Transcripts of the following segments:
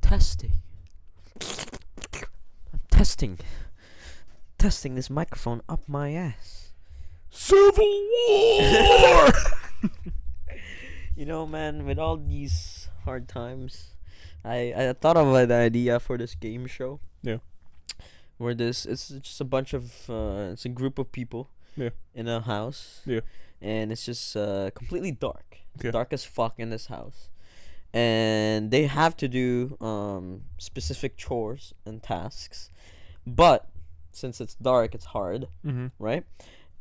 Testing. I'm testing this microphone up my ass. Civil War! You know, man, with all these hard times, I thought of an idea for this game show. Yeah. Where it's just a bunch of it's a group of people. Yeah. In a house. Yeah. And it's just completely dark. It's Okay. dark as fuck in this house. And they have to do specific chores and tasks. But since it's dark, it's hard, Mm-hmm. right?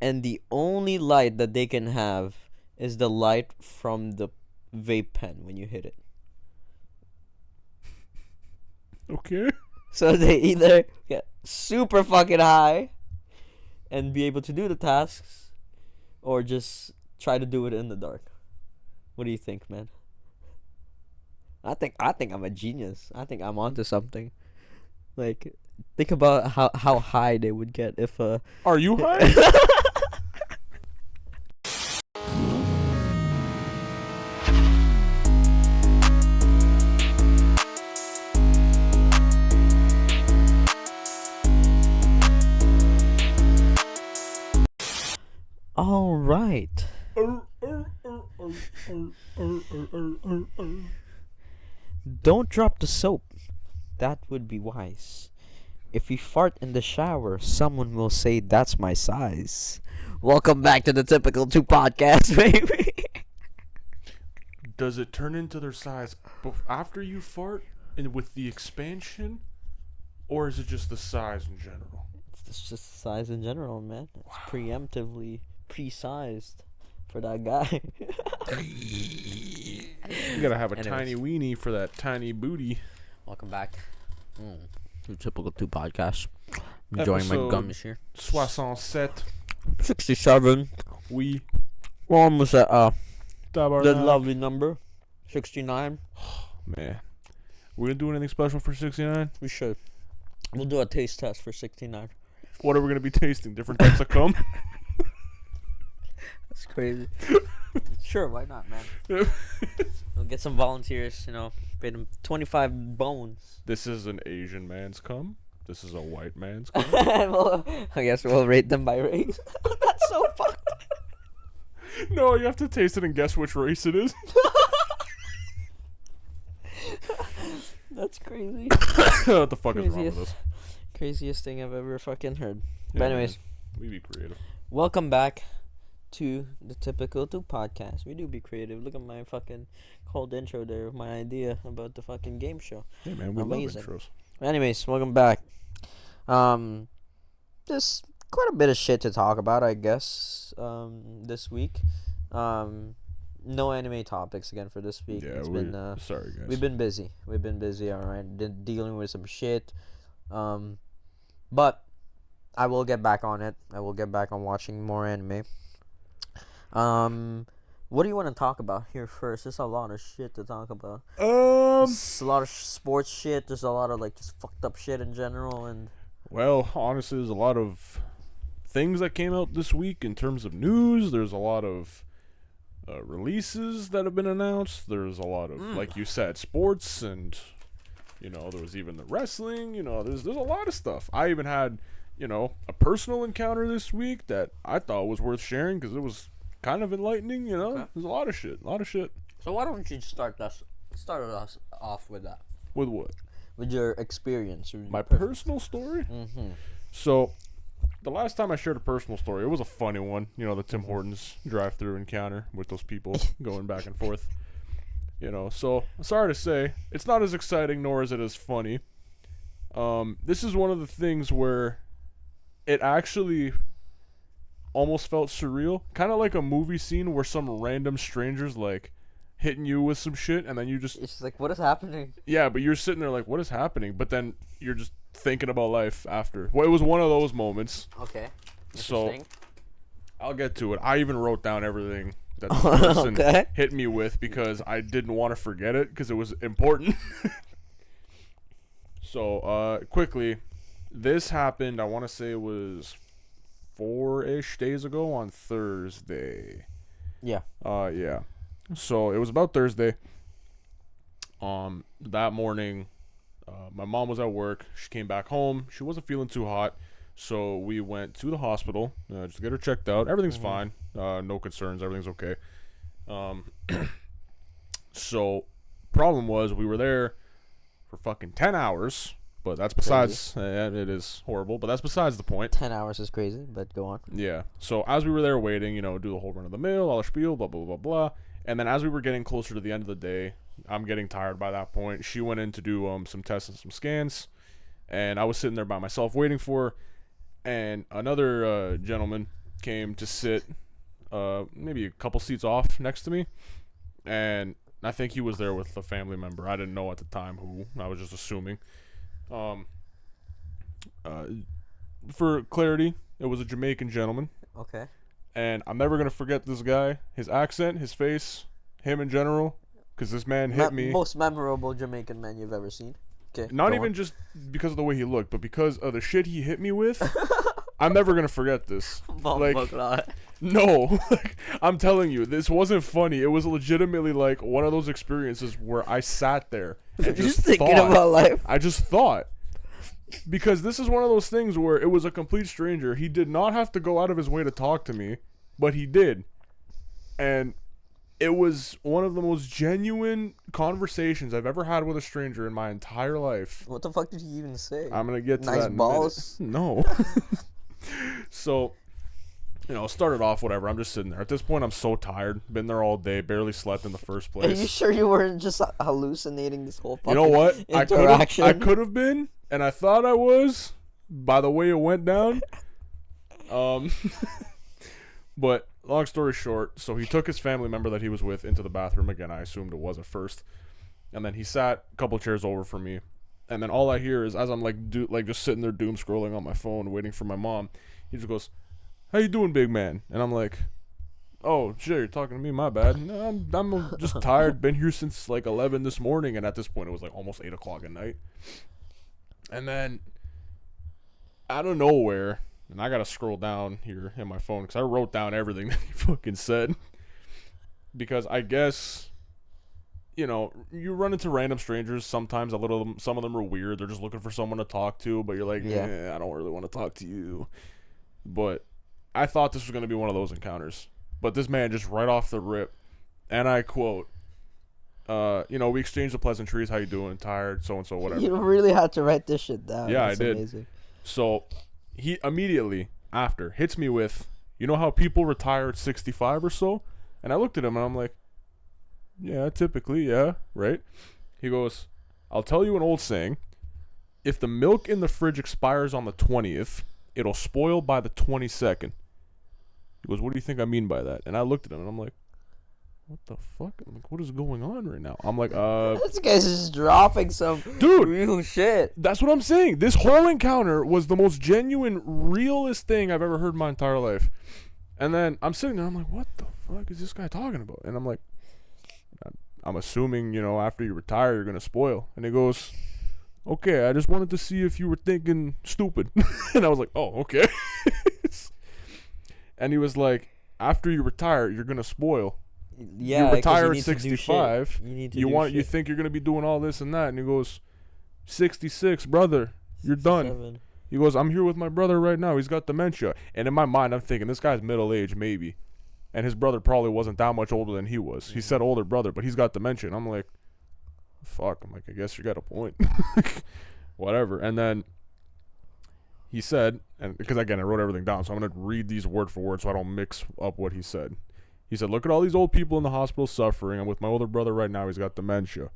And the only light that they can have is the light from the vape pen when you hit it. Okay. So they either get super fucking high and be able to do the tasks, or just try to do it in the dark. What do you think, man? I think I'm a genius. I think I'm onto something. Like, think about how high they would get if Are you high? All right. Don't drop the soap. That would be wise. If you fart in the shower, someone will say that's my size. Welcome back to the Typical 2 podcast, baby. Does it turn into their size after you fart and with the expansion? Or is it just the size in general? It's just size in general, man. It's preemptively pre-sized for that guy. You gotta have a Anyways. tiny weenie for that tiny booty. Welcome back to Typical 2 podcast. Enjoying my Episode gums here. 67. 67. We We're almost at the tabarnak. lovely number. 69. Man. We gonna do anything special for 69? We should. We'll do a taste test for 69. What are we gonna be tasting? Different types of cum? That's crazy. Sure, why not, man? We'll get some volunteers, pay them 25 bones. This is an Asian man's cum. This is a white man's cum. I guess we'll rate them by race. That's so fucked. No, you have to taste it and guess which race it is. That's crazy. What the fuck is wrong with us? Craziest thing I've ever fucking heard. Yeah, But anyways, man. We be creative. welcome back to the Typical 2 podcast. We do be creative. Look at my fucking cold intro there with my idea about the fucking game show. Yeah, man, we Amazing. love intros. Anyways, welcome back. There's quite a bit of shit to talk about, I guess, this week. No anime topics again for this week. Yeah, It's been sorry, guys. we've been busy. Alright, dealing with some shit. But I will get back on it. I will get back on watching more anime. What do you want to talk about here first? There's a lot of shit to talk about. There's a lot of sports shit. There's a lot of just fucked up shit in general, and Well, honestly, there's a lot of things that came out this week in terms of news. There's a lot of releases that have been announced. There's a lot of, like you said, sports, and there was even the wrestling. There's a lot of stuff. I even had a personal encounter this week that I thought was worth sharing because it was kind of enlightening. Okay. There's a lot of shit. So why don't you start us off with that? With what? With your experience. My personal story? Mm-hmm. So, the last time I shared a personal story, it was a funny one. The Tim Hortons drive-through encounter with those people going back and forth. So, sorry to say, it's not as exciting nor is it as funny. This is one of the things where it actually almost felt surreal. Kind of like a movie scene where some random strangers, hitting you with some shit, and then you just... It's just like, what is happening? Yeah, but you're sitting there like, what is happening? But then you're just thinking about life after. Well, it was one of those moments. Okay. So, Interesting. I'll get to it. I even wrote down everything that this person Okay. hit me with because I didn't want to forget it because it was important. So, quickly, this happened, I want to say it was 4-ish days ago on Thursday. Yeah. Yeah. So, it was about Thursday. That morning, my mom was at work. She came back home. She wasn't feeling too hot. So we went to the hospital just to get her checked out. Everything's fine. No concerns. Everything's okay. So problem was we were there for fucking 10 hours. But that's besides, it is horrible, but that's besides the point. 10 hours is crazy, but go on. Yeah. So as we were there waiting, do the whole run of the mill, all the spiel, blah, blah, blah, blah. And then as we were getting closer to the end of the day, I'm getting tired by that point. She went in to do some tests and some scans. And I was sitting there by myself waiting for her. And another gentleman came to sit maybe a couple seats off next to me. And I think he was there with a family member. I didn't know at the time who. I was just assuming. For clarity, it was a Jamaican gentleman. Okay. And I'm never going to forget this guy, his accent, his face, him in general, because this man hit me. Most memorable Jamaican man you've ever seen. Okay. Not even just because of the way he looked, but because of the shit he hit me with. I'm never going to forget this. No, I'm telling you, this wasn't funny. It was legitimately like one of those experiences where I sat there and just thinking about life. I just thought. Because this is one of those things where it was a complete stranger. He did not have to go out of his way to talk to me, but he did. And it was one of the most genuine conversations I've ever had with a stranger in my entire life. What the fuck did he even say? I'm going to get to nice that in a balls? minute. No. So, started off whatever. I'm just sitting there. At this point, I'm so tired. Been there all day. Barely slept in the first place. Are you sure you weren't just hallucinating this whole fucking interaction? I could have. I could have been, and I thought I was, by the way it went down. But long story short, so he took his family member that he was with into the bathroom again. I assumed it was at first, and then he sat a couple chairs over from me, and then all I hear is as I'm just sitting there doom scrolling on my phone waiting for my mom, he just goes, "How you doing, big man?" And I'm like, "Oh shit, you're talking to me, my bad." No, I'm just tired. Been here since like 11 this morning, and at this point it was like almost 8 o'clock at night. And then out of nowhere, and I gotta scroll down here in my phone because I wrote down everything that he fucking said, because I guess you run into random strangers sometimes. Some of them are weird. They're just looking for someone to talk to, but you're like, I don't really want to talk to you. But I thought this was going to be one of those encounters. But this man just right off the rip, and I quote, we exchanged the pleasantries. How you doing? Tired? So-and-so, whatever. You really had to write this shit down. Yeah, That's I did. Amazing. So he immediately after hits me with, you know how people retire at 65 or so? And I looked at him and I'm like, yeah, typically, yeah, right? He goes, I'll tell you an old saying. If the milk in the fridge expires on the 20th, it'll spoil by the 22nd. He goes, what do you think I mean by that? And I looked at him and I'm like, what the fuck? I'm like, what is going on right now? I'm like, this guy's just dropping some real shit. That's what I'm saying. This whole encounter was the most genuine, realest thing I've ever heard in my entire life. And then I'm sitting there, I'm like, what the fuck is this guy talking about? And I'm like, I'm assuming, after you retire, you're going to spoil. And he goes, okay, I just wanted to see if you were thinking stupid. And I was like, oh, okay. And he was like, after you retire, you're going to spoil. Yeah, you retire at 65. You think you're going to be doing all this and that. And he goes, 66, brother, you're 67. done. He goes, I'm here with my brother right now. He's got dementia. And in my mind, I'm thinking, this guy's middle-aged, maybe. And his brother probably wasn't that much older than he was. He said older brother, but he's got dementia. And I'm like, fuck. I'm like, I guess you got a point. Whatever. And then he said, and because again, I wrote everything down, so I'm going to read these word for word so I don't mix up what he said. He said, look at all these old people in the hospital suffering. I'm with my older brother right now. He's got dementia.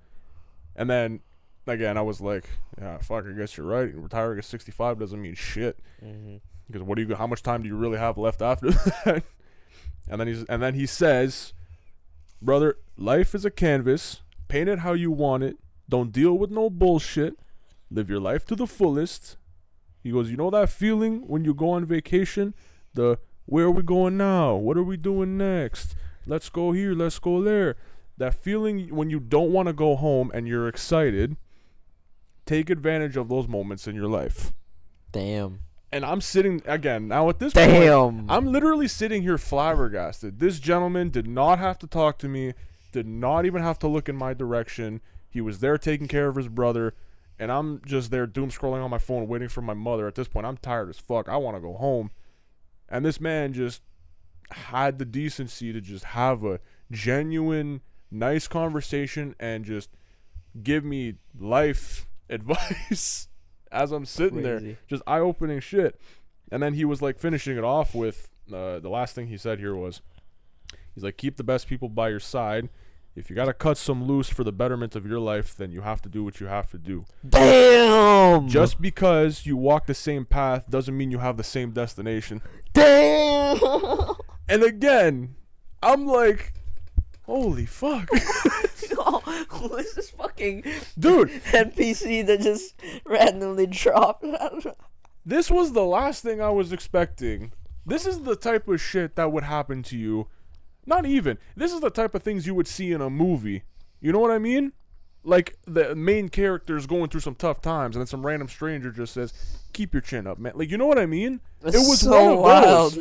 And then, again, I was like, yeah, fuck, I guess you're right. Retiring at 65 doesn't mean shit. Mm-hmm. Because how much time do you really have left after that? And then he says, brother, life is a canvas. Paint it how you want it. Don't deal with no bullshit. Live your life to the fullest. He goes, you know that feeling when you go on vacation? Where are we going now? What are we doing next? Let's go here. Let's go there. That feeling when you don't want to go home and you're excited. Take advantage of those moments in your life. Damn. And I'm sitting, again, now at this point, I'm literally sitting here flabbergasted. This gentleman did not have to talk to me, did not even have to look in my direction. He was there taking care of his brother, and I'm just there doom scrolling on my phone waiting for my mother. At this point, I'm tired as fuck. I want to go home. And this man just had the decency to just have a genuine, nice conversation and just give me life advice as I'm sitting there. Just eye-opening shit. And then he was like finishing it off with the last thing he said here was, he's like, keep the best people by your side. If you got to cut some loose for the betterment of your life, then you have to do what you have to do. Damn! Just because you walk the same path doesn't mean you have the same destination. Damn! And again, I'm like, holy fuck. Who is this fucking dude NPC that just randomly dropped? This was the last thing I was expecting. This is the type of shit that would happen to you. Not even. This is the type of things you would see in a movie. You know what I mean? Like, the main character's going through some tough times, and then some random stranger just says, keep your chin up, man. Like, you know what I mean? That's it was so wild.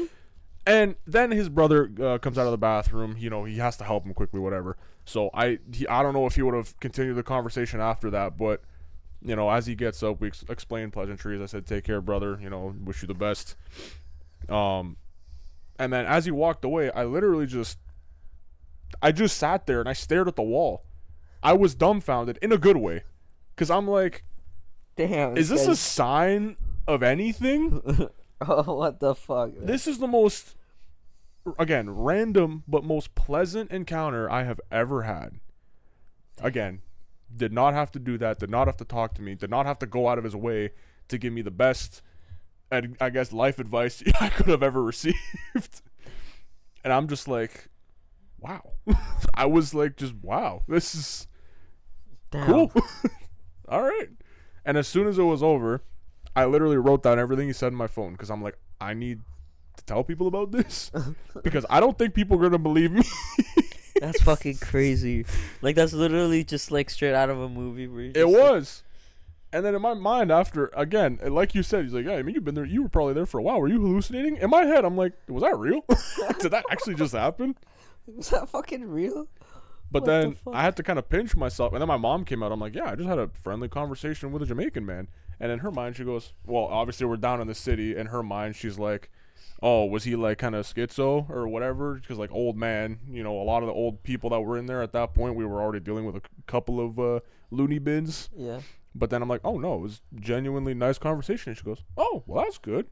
And then his brother comes out of the bathroom. You know, he has to help him quickly, whatever. So I don't know if he would have continued the conversation after that, but, you know, as he gets up, we explain pleasantries. I said, take care, brother. You know, wish you the best. And then as he walked away, I just sat there and I stared at the wall. I was dumbfounded in a good way. Because I'm like, damn. Is this a sign of anything? Oh, what the fuck, man? This is the most, again, random but most pleasant encounter I have ever had. Again, did not have to do that, did not have to talk to me, did not have to go out of his way to give me the best, and I guess, life advice I could have ever received. And I'm just like, wow. I was like, just, wow, this is cool. All right. And as soon as it was over, I literally wrote down everything he said in my phone because I'm like, I need to tell people about this because I don't think people are going to believe me. That's fucking crazy. Like, that's literally just like straight out of a movie. Where it was. And then in my mind after, again, like you said, he's like, yeah, I mean, you've been there. You were probably there for a while. Were you hallucinating? In my head, I'm like, was that real? Did that actually just happen? Was that fucking real? But then I had to kind of pinch myself. And then my mom came out. I'm like, yeah, I just had a friendly conversation with a Jamaican man. And in her mind, she goes, well, obviously we're down in the city. In her mind, she's like, oh, was he like kind of schizo or whatever? Because like old man, you know, a lot of the old people that were in there at that point, we were already dealing with a couple of loony bins. Yeah. But then I'm like, oh no, it was genuinely nice conversation. And she goes, oh, well, that's good.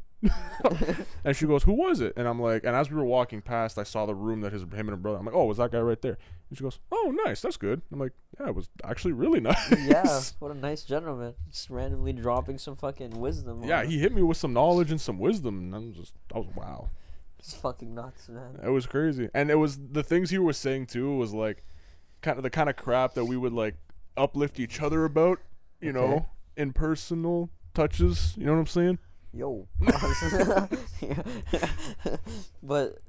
And she goes, who was it? And I'm like, and as we were walking past, I saw the room that him and her brother. I'm like, oh, was that guy right there? And she goes, oh, nice, that's good. I'm like, yeah, it was actually really nice. Yeah, what a nice gentleman. Just randomly dropping some fucking wisdom. Yeah, he hit me with some knowledge and some wisdom. And I was wow. It's fucking nuts, man. It was crazy. And it was the things he was saying too was like the kind of crap that we would like uplift each other about, you know, in personal touches. You know what I'm saying? Yo. But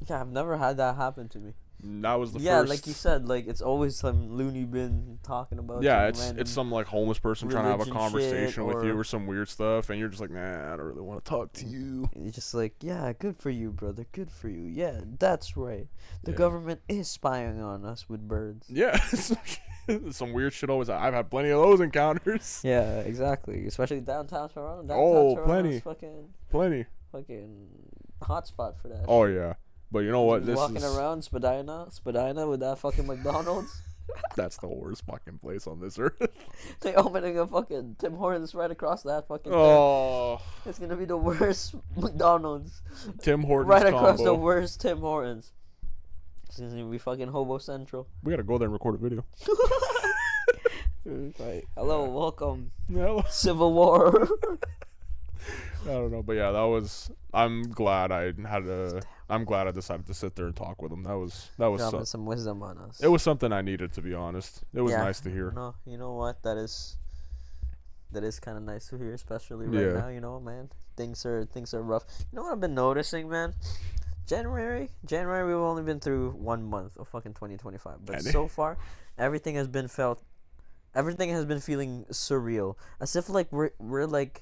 yeah, I've never had that happen to me. That was the first. Yeah, like you said, like it's always some loony bin talking about. Yeah, it's some like homeless person trying to have a conversation with you or some weird stuff, and you're just like, nah, I don't really want to talk to you. And you're just like, yeah, good for you, brother, good for you. Yeah, that's right. The government is spying on us with birds. Yeah, some weird shit always. I've had plenty of those encounters. Yeah, exactly. Especially downtown Toronto. Plenty. Plenty. Fucking hotspot for that. Oh yeah. But you know what? Walking around Spadina with that fucking McDonald's. That's the worst fucking place on this earth. They opening a fucking Tim Hortons right across that fucking thing. It's gonna be the worst McDonald's. Tim Hortons right across the worst Tim Hortons. It's gonna be fucking Hobo Central. We gotta go there and record a video. Right. Hello, welcome. Hello. Civil War. I don't know, but yeah, that was. I'm glad I decided to sit there and talk with him. That was dropping some wisdom on us. It was something I needed, to be honest. It was nice to hear. No, you know what? That is kind of nice to hear, especially right now. You know, man, things are rough. You know what I've been noticing, man? January, we've only been through 1 month of fucking 2025, but so far, everything has been feeling surreal, as if like we're like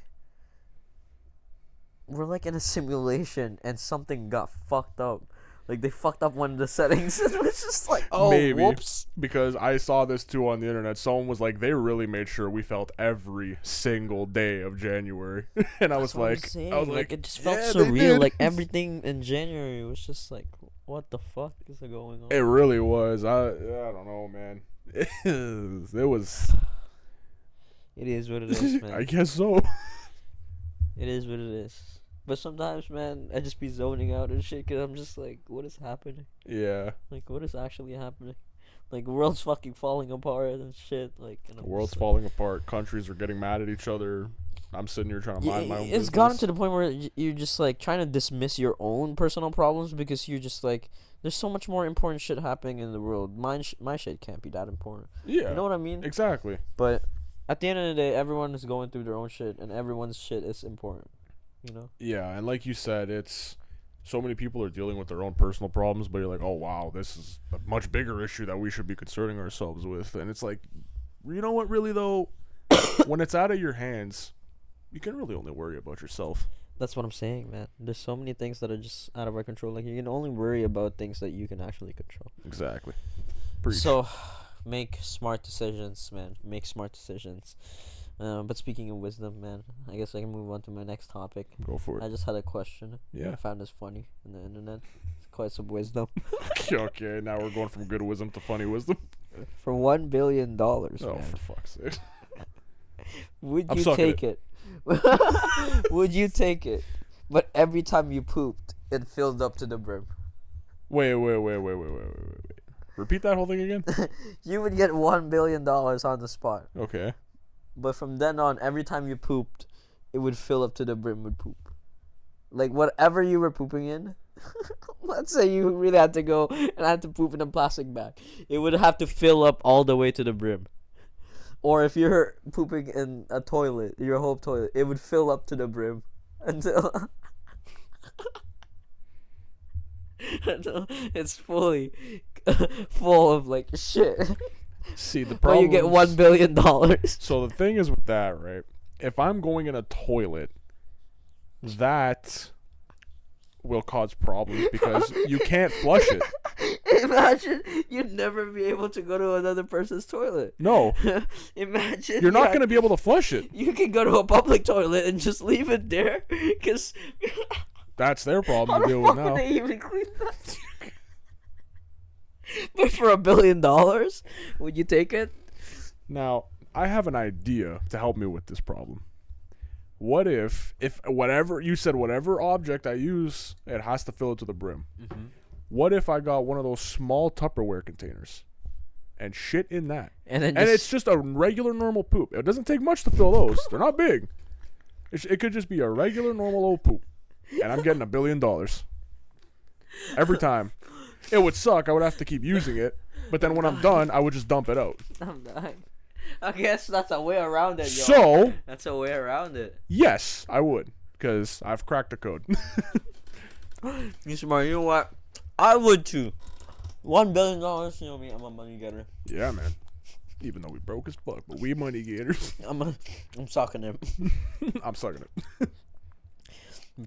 in a simulation and something got fucked up. Like they fucked up one of the settings. It was just like, oh, Maybe. whoops. Because I saw this too on the internet. Someone was like, they really made sure we felt every single day of January. And I was like, it just felt yeah, they surreal. did. Like everything in January was just like, what the fuck is going on? It really was. I don't know, man. It was. It is what it is, man. I guess so. It is what it is. But sometimes, man, I just be zoning out and shit because I'm just like, what is happening? Yeah. Like, what is actually happening? Like, the world's fucking falling apart and shit. Like, and The I'm world's just falling apart. Countries are getting mad at each other. I'm sitting here trying to mind my own business. It's gotten to the point where you're just like trying to dismiss your own personal problems because you're just like, there's so much more important shit happening in the world. My shit can't be that important. Yeah. You know what I mean? Exactly. But at the end of the day, everyone is going through their own shit, and everyone's shit is important. You know? Yeah, and like you said, it's so many people are dealing with their own personal problems, but you're like, oh wow, this is a much bigger issue that we should be concerning ourselves with. And it's like, you know what, really though, when it's out of your hands, you can really only worry about yourself. That's what I'm saying, man. There's so many things that are just out of our control. Like, you can only worry about things that you can actually control. Exactly. Preach. So, make smart decisions, man. Make smart decisions. But speaking of wisdom, man, I guess I can move on to my next topic. Go for it. I just had a question. Yeah. I found this funny on the internet. It's quite some wisdom. Okay, now we're going from good wisdom to funny wisdom. For $1 billion, Oh, man, for fuck's sake. would I'm you sucking take it? Would you take it? But every time you pooped, it filled up to the brim. Wait. Repeat that whole thing again? You would get $1 billion on the spot. Okay. But from then on, every time you pooped, it would fill up to the brim with poop. Like, whatever you were pooping in, let's say you really had to go and had to poop in a plastic bag, it would have to fill up all the way to the brim. Or if you're pooping in a toilet, your whole toilet, it would fill up to the brim until until it's fully full of like shit. See, the But problem. you get $1 billion. So the thing is with that, right? If I'm going in a toilet, that will cause problems because you can't flush it. Imagine you'd never be able to go to another person's toilet. No, Imagine you're not going to be able to flush it. You can go to a public toilet and just leave it there, because That's their how problem the to deal fuck with would now. they even clean that? But for $1 billion, would you take it? Now, I have an idea to help me with this problem. What if whatever you said, whatever object I use, it has to fill it to the brim. Mm-hmm. What if I got one of those small Tupperware containers and shit in that? And then And it's just a regular normal poop. It doesn't take much to fill those. They're not big. It could just be a regular normal old poop. And I'm getting $1 billion. Every time. It would suck. I would have to keep using it. But then when I'm done, I would just dump it out. I'm dying. I guess that's a way around it, yo. So, That's a way around it. yes, I would. Because I've cracked the code. You smart. You know what? I would too. $1 billion. You know me. I'm a money getter. Yeah, man. Even though we broke as fuck, but we money getters. I'm sucking him. I'm sucking it.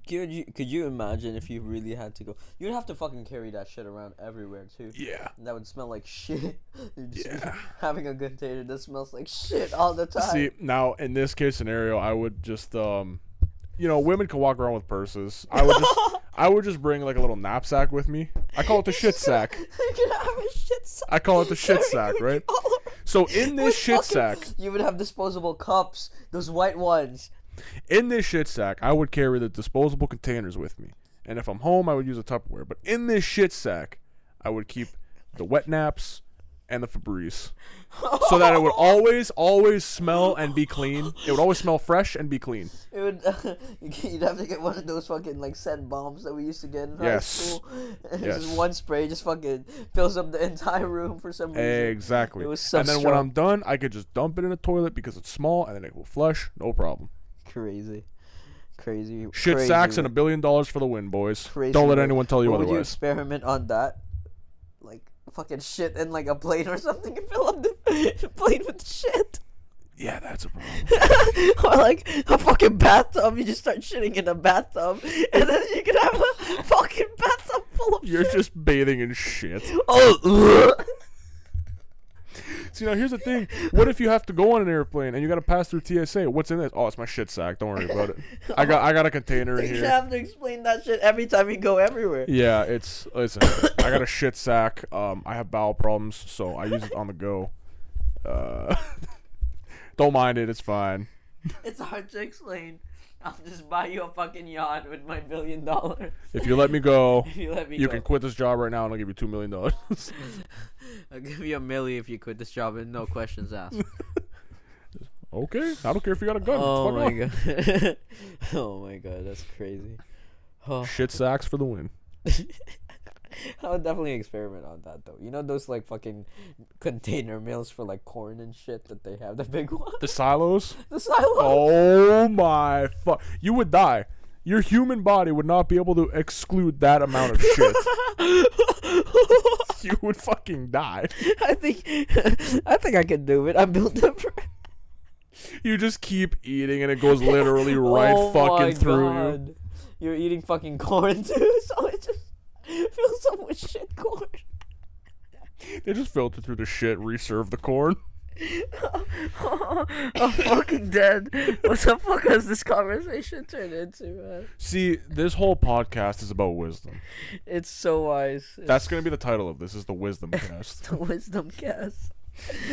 Could you imagine if you really had to go? You'd have to fucking carry that shit around everywhere too. Yeah. And that would smell like shit. You'd just Yeah. having a container that smells like shit all the time. See, now in this case scenario, I would just women can walk around with purses. I would just bring like a little knapsack with me. I call it the shit sack. You could have a shit sack. I call it the shit Carry sack, with right? you all around. So in this With shit fucking- sack, you would have disposable cups, those white ones. I would carry the disposable containers with me. And if I'm home, I would use a Tupperware. But in this shit sack, I would keep the wet naps and the Febreze. So that it would always smell and be clean. It would always smell fresh and be clean. It would. You'd have to get one of those fucking like scent bombs that we used to get in high Yes. school. And Yes. Just one spray just fucking fills up the entire room for some reason. Exactly. It was so and then when strong. I'm done, I could just dump it in the toilet because it's small and then it will flush, no problem. Crazy. Shit crazy, sacks and $1 billion for the win, boys. Crazy Don't let work. anyone tell you What would you otherwise. experiment on that? Like fucking shit in like a plane or something and fill up the plane with shit. Yeah, That's a problem. Or like a fucking bathtub. You just start shitting in a bathtub, and then you can have a fucking bathtub full of You're shit. just bathing in shit. Oh. See, now here's the thing. What if you have to go on an airplane and you got to pass through TSA? What's in it? Oh, it's my shit sack. Don't worry about it. I got a container in You here. have to explain that shit every time you go everywhere. Yeah, listen. I got a shit sack. I have bowel problems, so I use it on the go. Don't mind it. It's fine. It's hard to explain. I'll just buy you a fucking yacht with my $1 billion. If you let me go, If you let me you go. can quit this job right now, and I'll give you $2 million. I'll give you $1 million if you quit this job and no questions asked. Okay, I don't care if you got a gun. Oh Fuck my off. god. Oh my god, that's crazy. Oh. Shit sacks for the win. I would definitely experiment on that though. You know those like fucking container mills for like corn and shit that they have, the big one? The silos? The silos. Oh my fuck. You would die. Your human body would not be able to exclude that amount of shit. You would fucking die. I think I can do it. I'm built different. You just keep eating and it goes literally right Oh fucking my through god. You're eating fucking corn too, so it just feels so much shit corn. you. They just filter through the shit, reserve the corn. I'm fucking dead. What the fuck has this conversation turned into, man? See, this whole podcast is about wisdom. It's so wise. That's going to be the title of this, is the Wisdom Cast. the wisdom cast.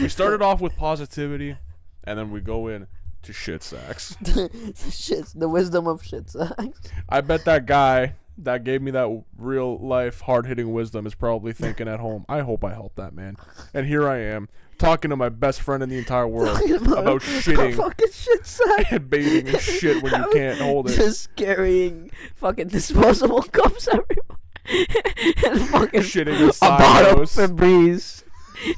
We started off with positivity, and then we go in to shit sacks. The wisdom of shit sacks. I bet that guy that gave me that real life hard hitting wisdom is probably thinking at home, I hope I helped that man. And here I am talking to my best friend in the entire world about shitting fucking shit sack. and bathing in shit when you can't hold it. Just carrying fucking disposable cups everywhere. And fucking Shitting in a bottle of silos. Febreze.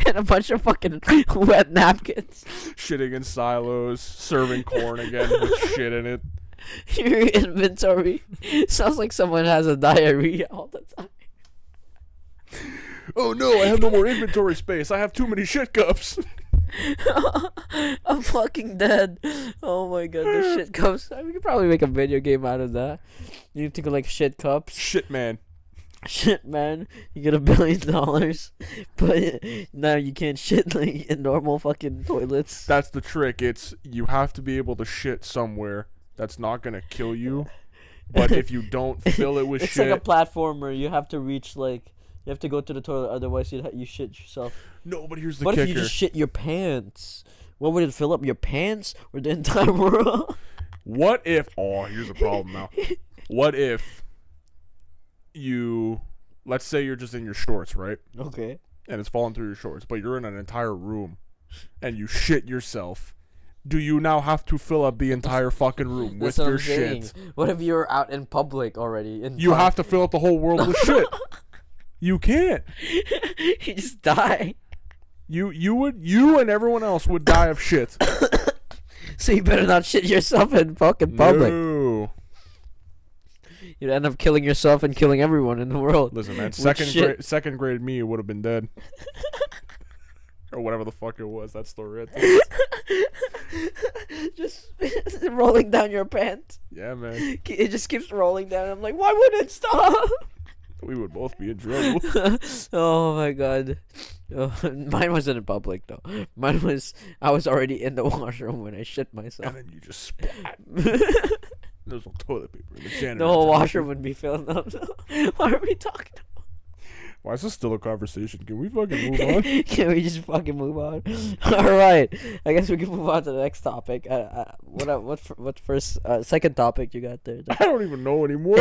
And a bunch of fucking wet napkins. Shitting in silos, serving corn again with shit in it. Your inventory sounds like someone has a diarrhea all the time. Oh no, I have no more inventory space. I have too many shit cups. I'm fucking dead. Oh my god, the shit cups. We could probably make a video game out of that. You need to go like shit cups. Shit, man. Shit, man. You get $1 billion, but now you can't shit like in normal fucking toilets. That's the trick. It's you have to be able to shit somewhere that's not gonna kill you. But if you don't fill it with It's shit, like a platformer. You have to reach like. You have to go to the toilet, otherwise you shit yourself. no. But here's the What kicker. if you just shit your pants? What would it fill up? Your pants or the entire world? What if? Oh, here's the problem now. What if you, let's say you're just in your shorts, right? Okay. And it's falling through your shorts, but you're in an entire room, and you shit yourself. Do you now have to fill up the entire fucking room with That's what your I'm saying. shit? What if you're out in public already? You have to fill up the whole world with shit. You can't. You just die. You and everyone else would die of shit. So you better not shit yourself in fucking public. No. You'd end up killing yourself and killing everyone in the world. Listen, man. shit. Second grade me would have been dead. Or whatever the fuck it was. That story right there. Just rolling down your pants. Yeah, man. It just keeps rolling down. I'm like, why would it stop? We would both be in trouble. Oh my god. Oh, mine wasn't in public though. Mine was I was already in the washroom when I shit myself. And then you just splat. There's no toilet paper in the janitor. The whole washroom would be filled up. Why are we talking about? Why is this still a conversation? Can we fucking move on? Can we just fucking move on? Alright. I guess we can move on to the next topic. What first second topic you got there? I don't even know anymore.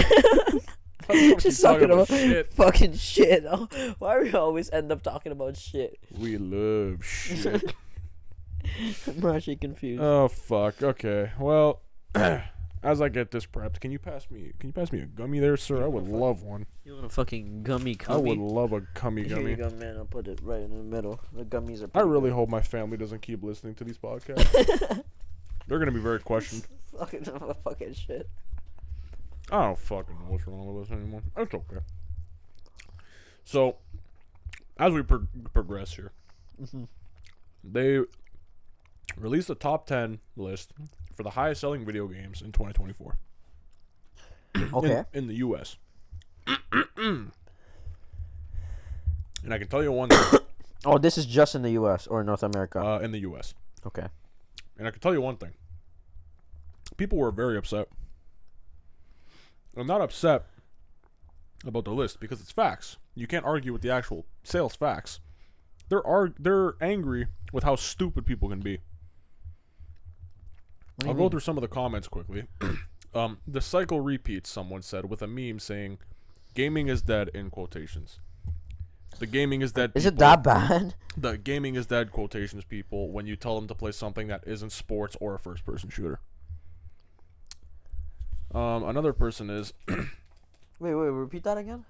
Just talking about shit. fucking shit. Oh, why do we always end up talking about shit? We love shit. I'm actually confused. Oh fuck. Okay. Well, as I get this prepped, can you pass me a gummy there, sir? I would love one. You want a fucking gummy I would cummy? love a gummy Here you gummy. go, man. I'll put it right in the middle. The gummies are. I really hope my family doesn't keep listening to these podcasts. They're gonna be very questioned. fucking shit. I don't fucking know what's wrong with us anymore. It's okay. So, as we progress here, Mhm. they released a top 10 list for the highest selling video games in 2024. Okay. In the U.S. And I can tell you one thing. Oh, this is just in the U.S. or North America? In the U.S. Okay. And I can tell you one thing. People were very upset. I'm not upset about the list because it's facts. You can't argue with the actual sales facts. They're angry with how stupid people can be. I'll go through some of the comments quickly. The cycle repeats, someone said, with a meme saying, gaming is dead, in quotations. The gaming is dead. Is it that bad? The gaming is dead, quotations, people, when you tell them to play something that isn't sports or a first-person shooter. Another person is... Wait, repeat that again?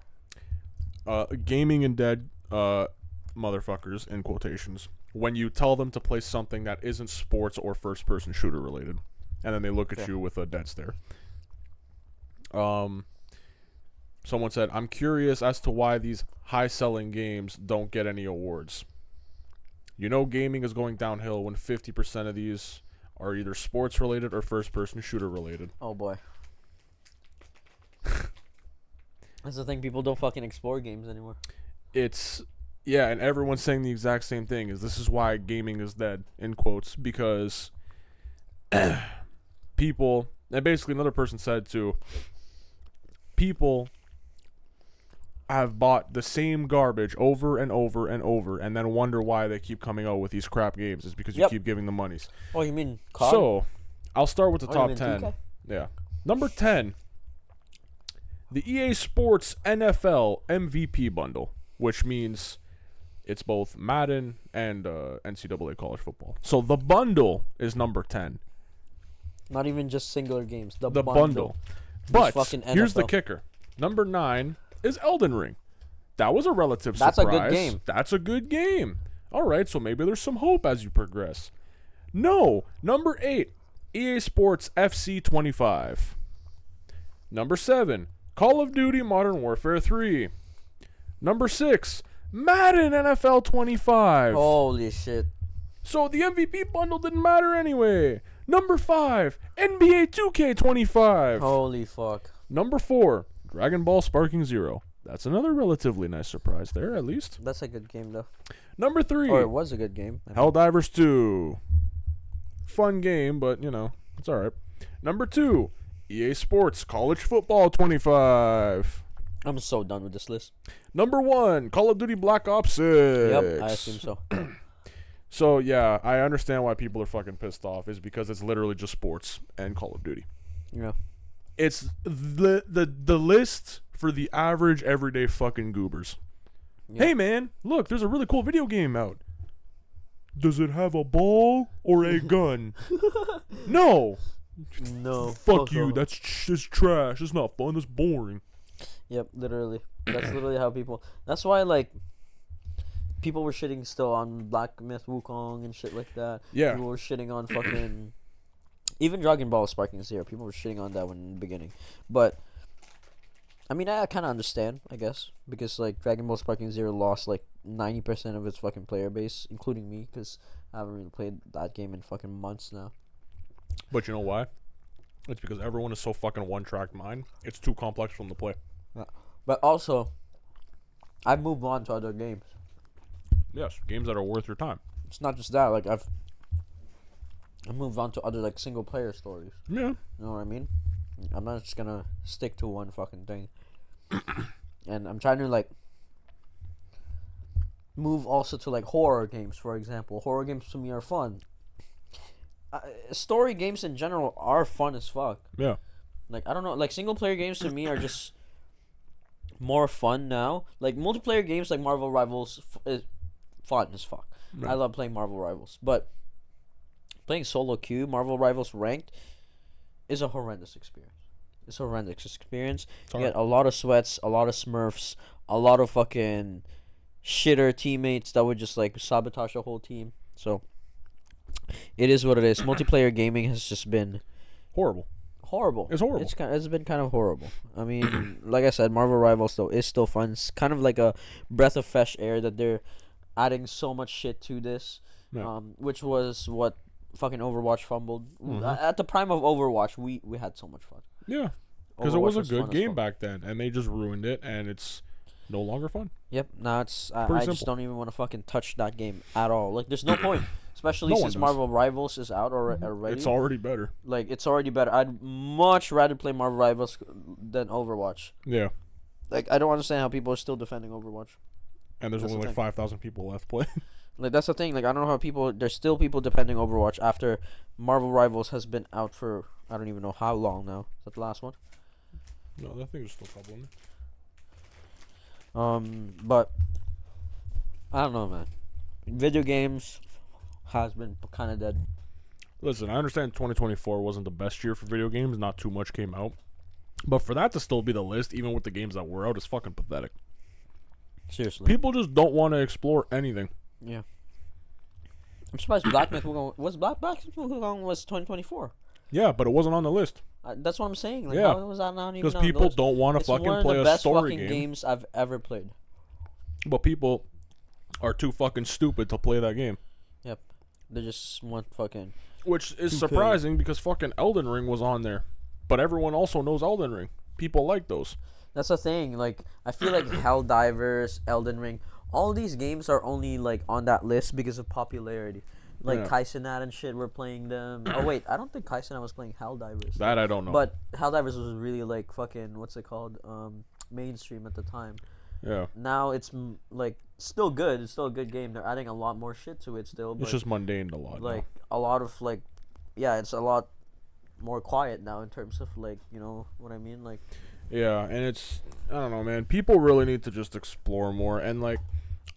Gaming and dead, motherfuckers, in quotations, when you tell them to play something that isn't sports or first-person shooter related. And then they look at you with a dead stare. Someone said, I'm curious as to why these high-selling games don't get any awards. You know gaming is going downhill when 50% of these are either sports-related or first-person shooter-related. Oh, boy. That's the thing. People don't fucking explore games anymore. Yeah, and everyone's saying the exact same thing. This is why gaming is dead, in quotes, because people, and basically another person said too, people have bought the same garbage over and over and over and then wonder why they keep coming out with these crap games. Is because you keep giving them monies. Oh, you mean COD? So, I'll start with the top you mean 10. 2K? Yeah. Number 10, the EA Sports NFL MVP bundle, which means it's both Madden and NCAA college football. So the bundle is number 10. Not even just singular games. The bundle. But here's the NFL. kicker. Number 9 is Elden Ring. That was a relative That's surprise. a good game. That's a good game. All right, so maybe there's some hope as you progress. No. Number 8, EA Sports FC 25. Number 7, Call of Duty Modern Warfare 3. Number 6, Madden NFL 25. Holy shit. So the MVP bundle didn't matter anyway. Number 5, NBA 2K25. Holy fuck. Number 4, Dragon Ball Sparking Zero. That's another relatively nice surprise there, at least. That's a good game, though. Number 3, Or it was a good game. Helldivers 2. Fun game, but, it's alright. Number 2, EA Sports College Football 25. I'm so done with this list. Number 1, Call of Duty Black Ops 6. Yep, I assume so. So, yeah, I understand why people are fucking pissed off, is because it's literally just sports and Call of Duty. Yeah. It's the list for the average everyday fucking goobers. Yeah. Hey, man, look, there's a really cool video game out. Does it have a ball or a gun? No. No. Fuck you. That's just trash. It's not fun. It's boring. Yep, literally. That's literally how people... That's why, like... People were shitting still on Black Myth Wukong and shit like that. Yeah. People were shitting on fucking... Even Dragon Ball Sparking Zero. People were shitting on that one in the beginning. But... I mean, I kind of understand, I guess. Because, like, Dragon Ball Sparking Zero lost, like, 90% of its fucking player base. Including me. Because I haven't really played that game in fucking months now. But you know why? It's because everyone is so fucking one-track mind. It's too complex for them to play. Yeah. But also... I've moved on to other games. Yes, games that are worth your time. It's not just that, like, I've moved on to other, like, single player stories. Yeah. You know what I mean? I'm not just gonna stick to one fucking thing. And I'm trying to, like, move also to, like, horror games, for example. Horror games to me are fun. Story games in general are fun as fuck. Yeah. Like, I don't know, like, single player games to me are just more fun now. Like, multiplayer games like Marvel Rivals is fun as fuck. Right. I love playing Marvel Rivals. But playing solo queue, Marvel Rivals ranked, is a horrendous experience. It's a horrendous experience. You get a lot of sweats, a lot of smurfs, a lot of fucking shitter teammates that would just, like, sabotage the whole team. So, it is what it is. Multiplayer gaming has just been... Horrible. It's horrible. It's been kind of horrible. I mean, like I said, Marvel Rivals, though, is still fun. It's kind of like a breath of fresh air that they're adding so much shit to this. Yeah. Which was what fucking Overwatch fumbled. Mhm. At the prime of Overwatch, we had so much fun. Yeah, because it was a Overwatch fun good as game fuck. back then, and they just ruined it, and it's no longer fun. Yep. Now it's Pretty I just simple. don't even want to fucking touch that game at all. Like, there's no point, especially No one since does. Marvel Rivals is out already. It's already better. Like, it's already better. I'd much rather play Marvel Rivals than Overwatch. Yeah, Like, I don't understand how people are still defending Overwatch. and there's That's only the like thing. 5,000 people left playing. Like, that's the thing. Like, I don't know how there's still people defending Overwatch after Marvel Rivals has been out for I don't even know how long now. Is that the last one? No, I think there's still a couple in there. But I don't know, man. Video games has been kind of dead. Listen, I understand 2024 wasn't the best year for video games. Not too much came out. But for that to still be the list, even with the games that were out, is fucking pathetic. Seriously. People just don't want to explore anything. Yeah. I'm surprised Black Myth was 2024. Yeah, but it wasn't on the list. That's what I'm saying. Like, Yeah. how was that not even Because on the people list? don't want to It's fucking one of play the a best story fucking game. games I've ever played. But people are too fucking stupid to play that game. Yep. They just want fucking... Which is 2K. surprising because fucking Elden Ring was on there. But everyone also knows Elden Ring. People like those. That's the thing. Like, I feel like Helldivers, Elden Ring, all these games are only like on that list because of popularity. Like Yeah. Kaisenat and shit were playing them. Oh wait, I don't think Kaisenat was playing Helldivers. That I don't know. But Helldivers was really like fucking what's it called? Mainstream at the time. yeah. Now it's like still good. It's still a good game. They're adding a lot more shit to it still. But It's just mundane a lot. like a lot of like, yeah, it's a lot more quiet now in terms of like, you know what I mean? Like, Yeah, and it's I don't know, man. People really need to just explore more. And like,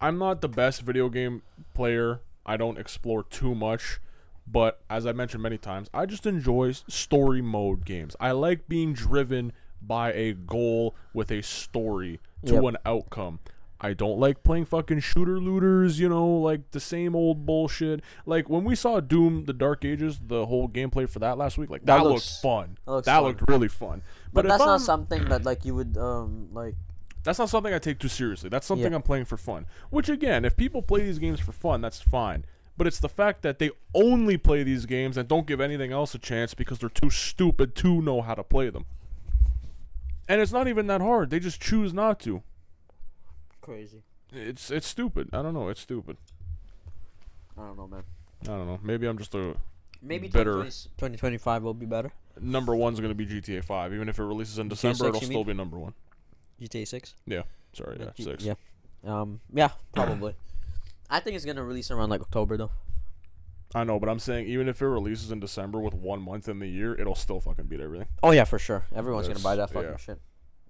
I'm not the best video game player. I don't explore too much, but as I mentioned many times, I just enjoy story mode games. I like being driven by a goal with a story to Yep. an outcome. I don't like playing fucking shooter looters, you know, like the same old bullshit. Like when we saw Doom: The Dark Ages, the whole gameplay for that last week, like That that looks- looked fun. that looks That fun. looked really fun. but if that's not I'm- something that like you would like. That's not something I take too seriously. That's something Yeah. I'm playing for fun. Which again, if people play these games for fun, that's fine. But it's the fact that they only play these games and don't give anything else a chance because they're too stupid to know how to play them. And it's not even that hard. They just choose not to. Crazy. It's stupid. I don't know. It's stupid. I don't know, man. I don't know. Maybe I'm just a Maybe Better. 2025 will be better. number one's gonna be GTA 5. Even if it releases in December, 6, it'll you still mean? be number one. GTA 6. Sorry, yeah, 6. Yeah. Yeah, probably. I think it's gonna release around like October though. I know, but I'm saying even if it releases in December with 1 month in the year, it'll still fucking beat everything. Oh yeah, for sure. Everyone's gonna buy that That's- fucking yeah. shit.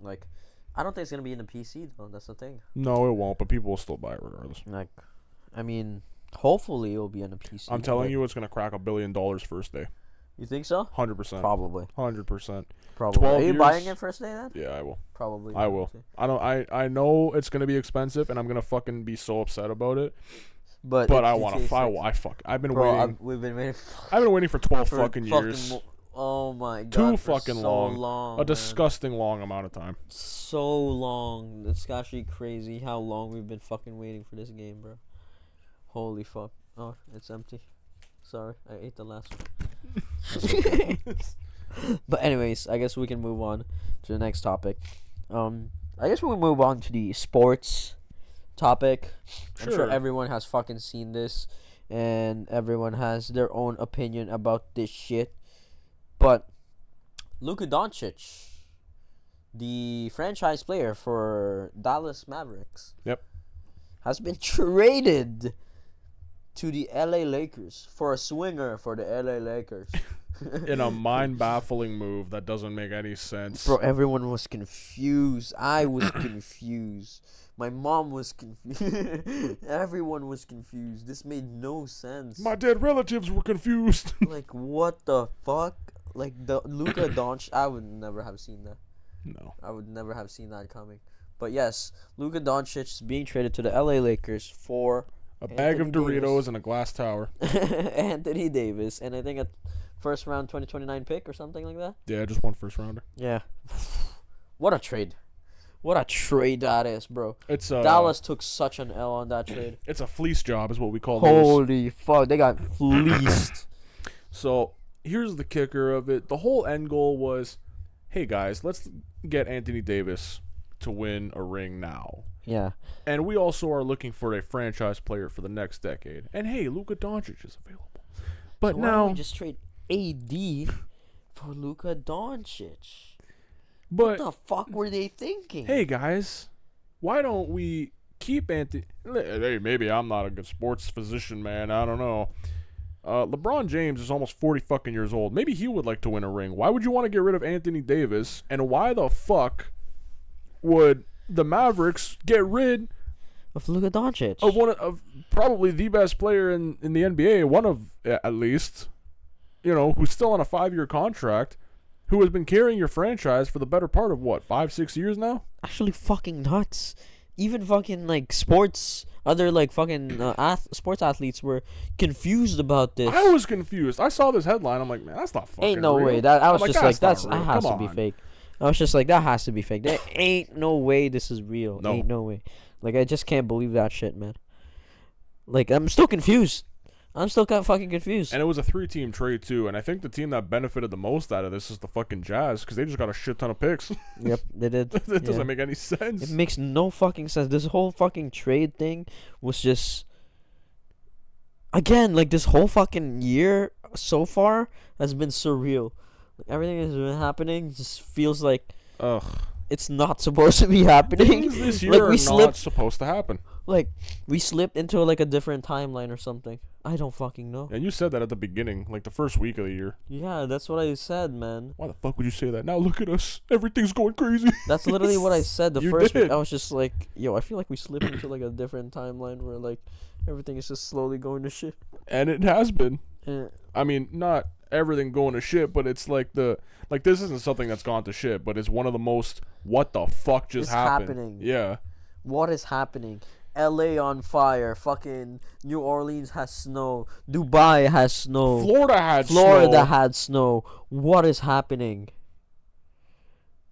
Like, I don't think it's gonna be in the PC though. That's the thing. No, it won't, but people will still buy it regardless. Like, I mean, hopefully it'll be in the PC. I'm telling but- you, it's gonna crack $1 billion first day. You think so? 100%. Probably. 100%. Probably. 12 Are you years? buying it first day then? Yeah, I will. Probably. I will. I know it's gonna be expensive, and I'm gonna fucking be so upset about it. But But it's I want to. GTA 6. I've been Bro, waiting. we've been waiting I've been waiting for 12 for fucking years. oh my god. Too for fucking so long. A man. disgusting long amount of time. So long. It's actually crazy how long we've been fucking waiting for this game, bro. Holy fuck. Oh, it's empty. Sorry, I ate the last one. But anyways, I guess we can move on to the next topic. I guess we'll move on to the sports topic. I'm sure Sure. everyone has fucking seen this, and everyone has their own opinion about this shit. But Luka Doncic, the franchise player for Dallas Mavericks, Yep. has been traded to the LA Lakers for a swinger for the LA Lakers. In a mind-baffling move that doesn't make any sense. Bro, everyone was confused. I was confused. My mom was confused. Everyone was confused. This made no sense. My dead relatives were confused. Like, what the fuck? Like, the Luka Doncic, I would never have seen that. No. I would never have seen that coming. But yes, Luka Doncic is being traded to the LA Lakers for A bag of Anthony Doritos Davis. and a glass tower. Anthony Davis, and I think a first round 2029 pick or something like that. Yeah, just one first rounder. Yeah. What a trade. What a trade that is, bro. It's Dallas took such an L on that trade. It's a fleece job, is what we call those. Holy fuck, they got fleeced. So here's the kicker of it. The whole end goal was, hey guys, let's get Anthony Davis to win a ring now. Yeah. And we also are looking for a franchise player for the next decade. And hey, Luka Doncic is available. But So why now don't we just trade AD for Luka Doncic? but What the fuck were they thinking? hey guys, why don't we keep Anthony? Hey, maybe I'm not a good sports physician, man. I don't know. LeBron James is almost 40 fucking years old. Maybe he would like to win a ring. Why would you want to get rid of Anthony Davis? And why the fuck would the Mavericks get rid Of Luka Doncic. of one of probably the best player in the NBA, one of at least, who's still on a 5-year contract, who has been carrying your franchise for the better part of what, 5-6 years now? Actually fucking nuts. Even fucking like sports, other like fucking sports athletes were confused about this. I was confused. I saw this headline. I'm like, man, that's not fucking Ain't no real. way. That I was I'm just like, not that real. has Come to be on. fake. I was just like, that has to be fake. There ain't no way this is real. No. Ain't no way. Like, I just can't believe that shit, man. Like, I'm still confused. I'm still fucking confused. And it was a 3-team trade too, and I think the team that benefited the most out of this is the fucking Jazz, because they just got a shit ton of picks. Yep, they did. That doesn't Yeah. make any sense. It makes no fucking sense. This whole fucking trade thing was just, again, like this whole fucking year so far has been surreal. Like, everything that's been happening just feels like Ugh. it's not supposed to be happening. Things this year Like, are we not slipped, supposed to happen. like we slipped into like a different timeline or something. I don't fucking know. And you said that at the beginning, like the first week of the year. Yeah, that's what I said, man. Why the fuck would you say that? Now look at us. Everything's going crazy. That's literally what I said the You first did. week. I was just like, yo, I feel like we slipped into like a different timeline where like everything is just slowly going to shit. And it has been. Eh, I mean, not everything going to shit, but it's like this isn't something that's gone to shit, but it's one of the most what the fuck just It's happened. happening. Yeah. What is happening? LA on fire. Fucking New Orleans has snow. Dubai has snow. Florida had Florida snow. had snow. What is happening?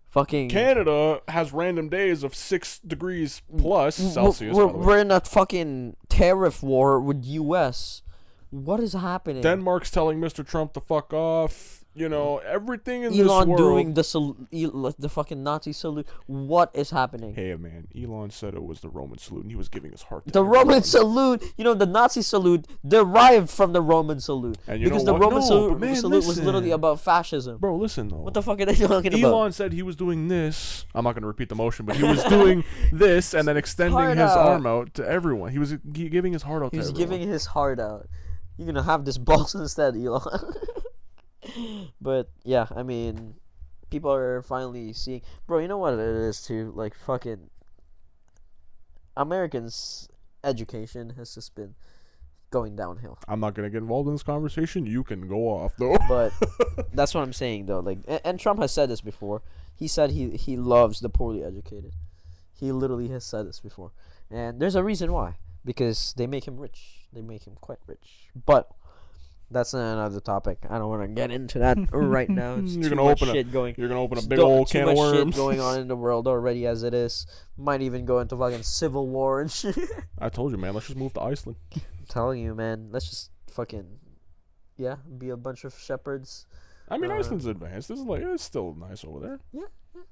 Fucking Canada has random days of 6 degrees plus Celsius. by the way. We're in a fucking tariff war with US. What is happening? Denmark's telling Mr. Trump to fuck off. Everything in this Elon world. doing the fucking Nazi salute. What is happening? Hey man, Elon said it was the Roman salute, and he was giving his heart to The everyone. Roman salute, the Nazi salute derived from the Roman salute. And you because know the what? Roman No, but man, salute was listen. literally about fascism. Bro, listen though. What the fuck are they talking about? Elon said he was doing this. I'm not going to repeat the motion, but he was doing this and then extending Heart his out. arm out to everyone. He was giving his heart out He to was everyone. giving his heart out. You're gonna have this balls instead, Elon. But yeah, I mean, people are finally seeing. Bro, you know what it is too? Like fucking Americans' education has just been going downhill. I'm not going to get involved in this conversation. You can go off though. But that's what I'm saying though. Like, and Trump has said this before. He said he loves the poorly educated. He literally has said this before, and there's a reason why. Because they make him rich. They make him quite rich. But that's another topic. I don't want to get into that right now. It's You're too gonna much open shit going. You're going to open a It's big old too can of much shit worms. going on in the world already as it is. Might even go into fucking civil war and shit. I told you, man. Let's just move to Iceland. I'm telling you, man. Let's just fucking be a bunch of shepherds. I mean, Iceland's advanced. This is it's still nice over there. Yeah.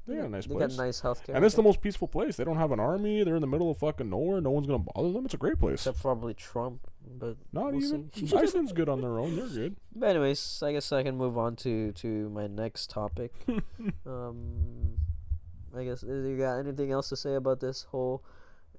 They got a nice They place. got nice healthcare. And it's the most peaceful place. They don't have an army. They're in the middle of fucking nowhere. No one's gonna bother them. It's a great place. Except probably Trump, but Not we'll even. see. Iceland's good on their own. They're good. But anyways, I guess I can move on to my next topic. I guess you got anything else to say about this whole?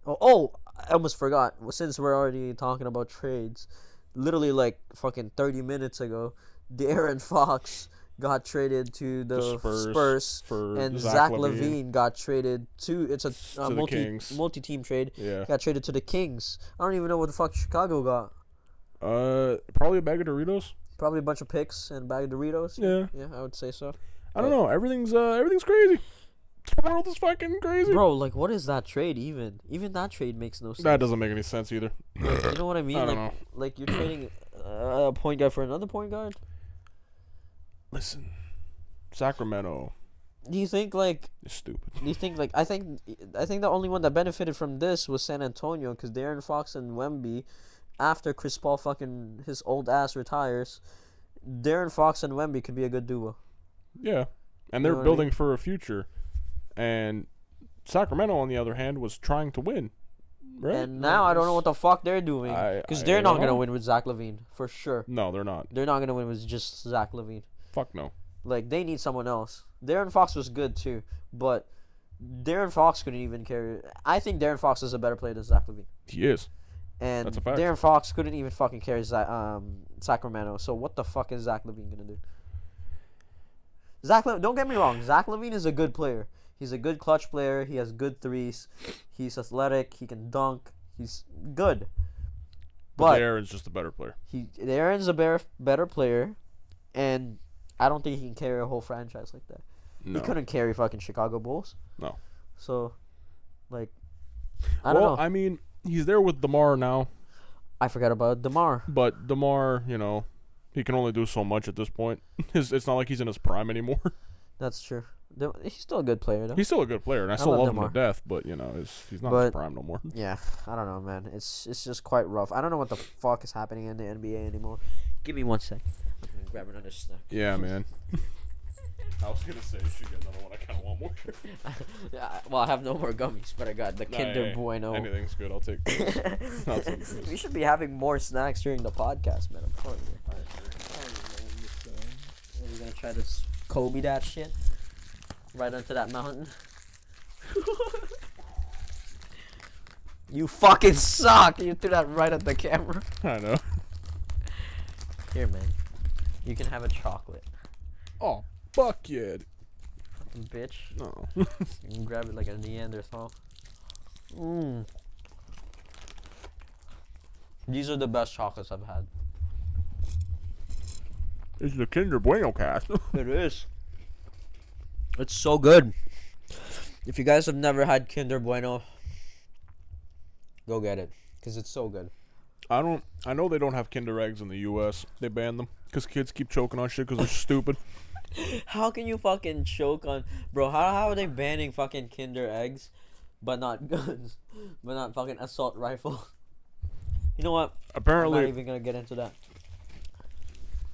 Oh, I almost forgot. Since we're already talking about trades, literally like fucking 30 minutes ago, De'Aaron Fox got traded to the Spurs for and Zach LaVine got traded to. It's a the Kings. multi-team trade. Yeah. Got traded to the Kings. I don't even know what the fuck Chicago got. Probably a bag of Doritos. Probably a bunch of picks and a bag of Doritos. Yeah. Yeah, I would say so. I don't know. Everything's crazy. The world is fucking crazy. Bro, like, what is that trade even? Even that trade makes no sense. That doesn't make any sense either. You know what I mean? I don't like, know. like you're trading a point guard for another point guard. Listen, Sacramento Do you think like? is stupid. Do you think like? I think the only one that benefited from this was San Antonio because De'Aaron Fox and Wemby, after Chris Paul fucking his old ass retires, Darren Fox and Wemby could be a good duo. Yeah, and You they're know what I building mean? for a future. And Sacramento, on the other hand, was trying to win. Right? And now I don't know what the fuck they're doing. Because they're not don't going to know. win with Zach LaVine. For sure. No, they're not. They're not going to win with just Zach LaVine. Fuck no. Like, they need someone else. Darren Fox was good, too. But Darren Fox couldn't even carry... I think Darren Fox is a better player than Zach LaVine. He is. And That's a fact. Darren Fox couldn't even fucking carry Sacramento. So what the fuck is Zach LaVine going to do? Don't get me wrong. Zach LaVine is a good player. He's a good clutch player. He has good threes. He's athletic. He can dunk. He's good. But Aaron's just a better player. Aaron's a better player, and I don't think he can carry a whole franchise like that. No. He couldn't carry fucking Chicago Bulls. No. So, like, I don't know. I mean, he's there with DeMar now. I forgot about DeMar. But DeMar, he can only do so much at this point. It's not like he's in his prime anymore. That's true. He's still a good player, though. He's still a good player, and I still love love him DeMar. to death. But he's not in his prime no more. Yeah, I don't know, man. It's just quite rough. I don't know what the fuck is happening in the NBA anymore. Give me 1 sec. I'm gonna grab another snack. Yeah, man. I was gonna say you should get another one. I kind of want more. Well, I have no more gummies, but I got the Kinder Bueno. Anything's good. I'll take this. We should be having more snacks during the podcast, man. I'm telling you. Are we gonna try to Kobe that shit right onto that mountain? You fucking suck! You threw that right at the camera. I know. Here, man. You can have a chocolate. Oh, fuck yeah. Fucking bitch. No. You can grab it like a Neanderthal. These are the best chocolates I've had. It's the Kinder Bueno cast. It is. It's so good. If you guys have never had Kinder Bueno, go get it, because it's so good. I know they don't have Kinder Eggs in the U.S. They banned them because kids keep choking on shit because they're stupid. How can you fucking choke on... Bro, how are they banning fucking Kinder Eggs, but not guns? But not fucking assault rifle? You know what? Apparently, I'm not even going to get into that.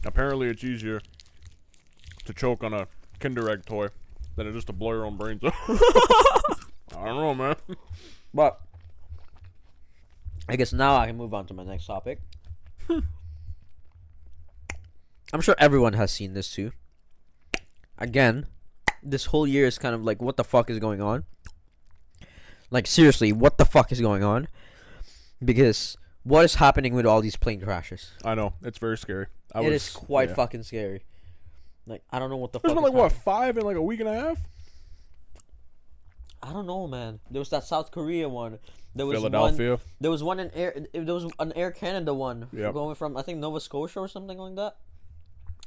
Apparently it's easier to choke on a Kinder Egg toy than it is to blow your own brains out. I don't know, man. But I guess now I can move on to my next topic. I'm sure everyone has seen this too. Again, this whole year is kind of like, what the fuck is going on? Like, seriously, what the fuck is going on? Because what is happening with all these plane crashes? I know. It's very scary. It is quite fucking scary. Like, I don't know what the There's fuck been is like, what, happening. 5 in like a week and a half? I don't know, man. There was that South Korea one. There was Philadelphia. There was one in Air. There was an Air Canada one. Yep. Going from, I think, Nova Scotia or something like that.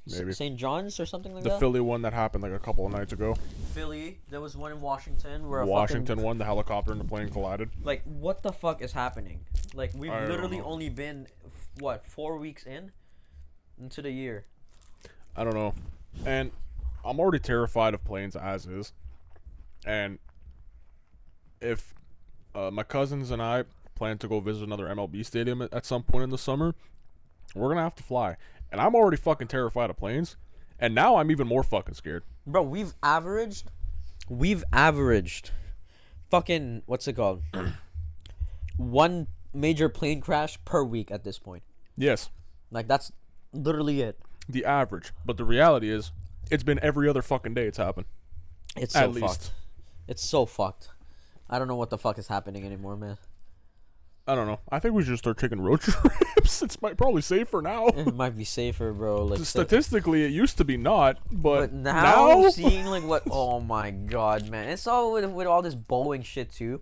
Maybe. St. John's or something like The that. Philly one that happened like a couple of nights ago. Philly. There was one in Washington where Washington one, the helicopter and the plane collided. Like, what the fuck is happening? Like, we've I don't literally know. only been, 4 weeks into the year. I don't know. And I'm already terrified of planes as is. And if my cousins and I plan to go visit another MLB stadium at some point in the summer, we're going to have to fly. And I'm already fucking terrified of planes. And now I'm even more fucking scared. Bro, we've averaged fucking, what's it called? One major plane crash per week at this point. Yes. Like, that's literally it. The average. But the reality is, it's been every other fucking day it's happened. It's so At least. fucked. It's so fucked. I don't know what the fuck is happening anymore, man. I don't know. I think we should start taking road trips. It's probably safer now. It might be safer, bro. Like, Statistically, it used to be not, but now seeing like what? Oh my god, man! It's all with all this Boeing shit too.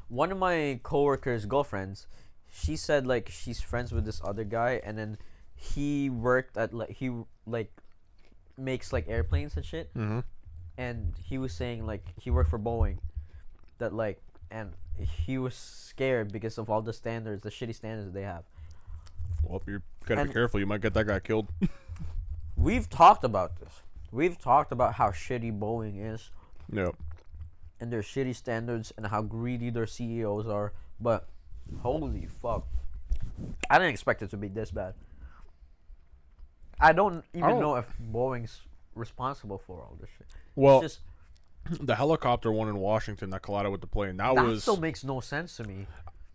One of my coworkers' girlfriends, she said like she's friends with this other guy, and then he worked at he makes like airplanes and shit. Mm-hmm. And he was saying like he worked for Boeing, that like, and he was scared because of all the standards, the shitty standards they have. Well, you gotta be careful. You might get that guy killed. We've talked about this. We've talked about how shitty Boeing is. Yep. And their shitty standards and how greedy their CEOs are. But holy fuck, I didn't expect it to be this bad. I don't even don't- know if Boeing's responsible for all this shit. Well, It's just the helicopter one in Washington that collided with the plane, that that was still makes no sense to me.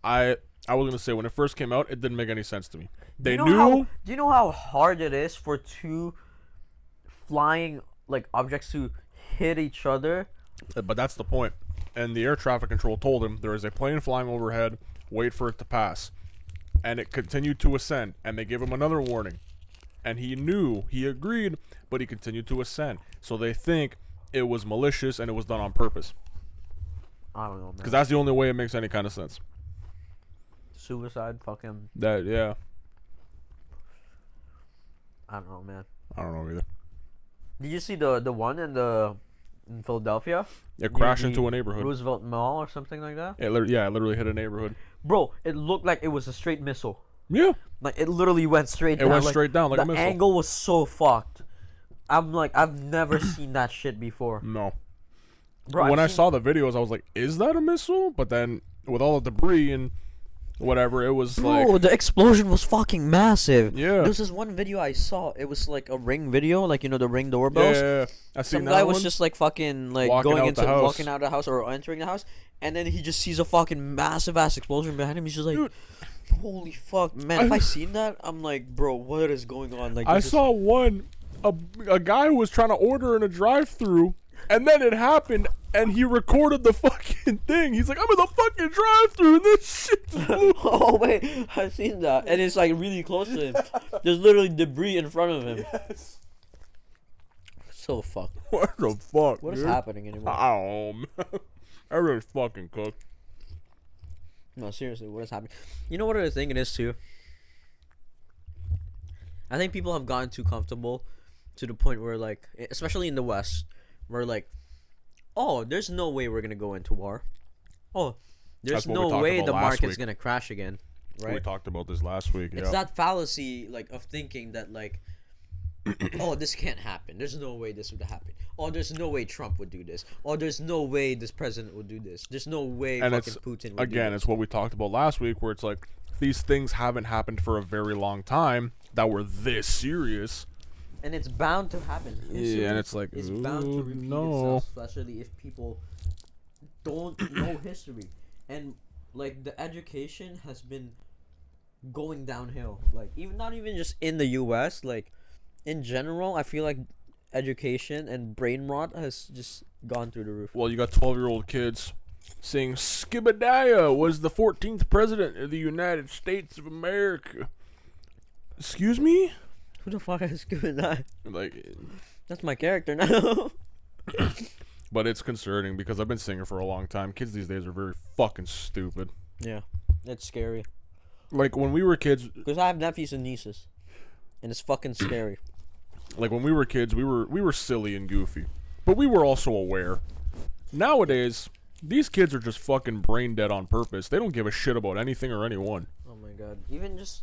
I was gonna say when it first came out, it didn't make any sense to me. They Do knew. you know how hard it is for two flying like objects to hit each other? But that's the point. And the air traffic control told him there is a plane flying overhead. Wait for it to pass. And it continued to ascend. And they gave him another warning. And he knew, he agreed, but he continued to ascend. So they think it was malicious and it was done on purpose. I don't know, man. Because that's the only way it makes any kind of sense. Suicide, fucking. That, yeah. I don't know, man. I don't know either. Did you see the one in Philadelphia? It Near crashed the into a neighborhood. Roosevelt Mall or something like that? It literally hit a neighborhood. Bro, it looked like it was a straight missile. Yeah. Like it literally went straight down. It went like, straight down like the a missile. angle was so fucked. I'm like, I've never seen that shit before. No. Bro, When I saw the videos, I was like, is that a missile? But then with all the debris and whatever, it was like, the explosion was fucking massive. Yeah. There was this one video I saw. It was like a Ring video, like, you know, the Ring yeah, doorbells. yeah. I seen Some that guy one. was just like fucking like Walking going out into the house. walking out of the house or entering the house, and then he just sees a fucking massive ass explosion behind him. He's just like, Dude. holy fuck, man! If I seen that, I'm like, bro, what is going on? Like, I this is- saw one, a guy was trying to order in a drive-through, and then it happened, and he recorded the fucking thing. He's like, I'm in the fucking drive-through, and this shit just blew. Oh wait, I've seen that, and it's like really close to him. There's literally debris in front of him. Yes. So fucked. What the fuck, What is dude? happening anymore? Oh, man. Everything's fucking cooked. No, seriously, what is happening? You know what I think it is too? I think people have gotten too comfortable to the point where, like, especially in the West, where like, oh, there's no way we're gonna go into war. Oh, there's That's what we no talked way about the last market's week. gonna crash again, We right? talked about this last week. It's Yeah. that fallacy, like, of thinking that, like, oh, this can't happen. There's no way this would happen. Oh, there's no way Trump would do this. Oh, there's no way this president would do this. There's no way And fucking it's, Putin would again, do this. it's what we talked about last week, where it's like these things haven't happened for a very long time that were this serious. And it's bound to happen. Yeah, and it's like, It's bound to ooh, repeat no. itself, especially if people don't know history. And like the education has been going downhill. Like even not even just in the US, like in general, I feel like education and brain rot has just gone through the roof. Well, you got 12-year-old kids saying Skibadiah was the 14th president of the United States of America. Excuse me? Who the fuck is doing that? Like, That's my character now. but it's concerning because I've been singing for a long time. Kids these days are very fucking stupid. Yeah, it's scary. Like when we were kids, Because I have nephews and nieces, and it's fucking scary. like when we were kids, we were silly and goofy, but we were also aware. Nowadays, these kids are just fucking brain dead on purpose. They don't give a shit about anything or anyone. Oh my god. Even just,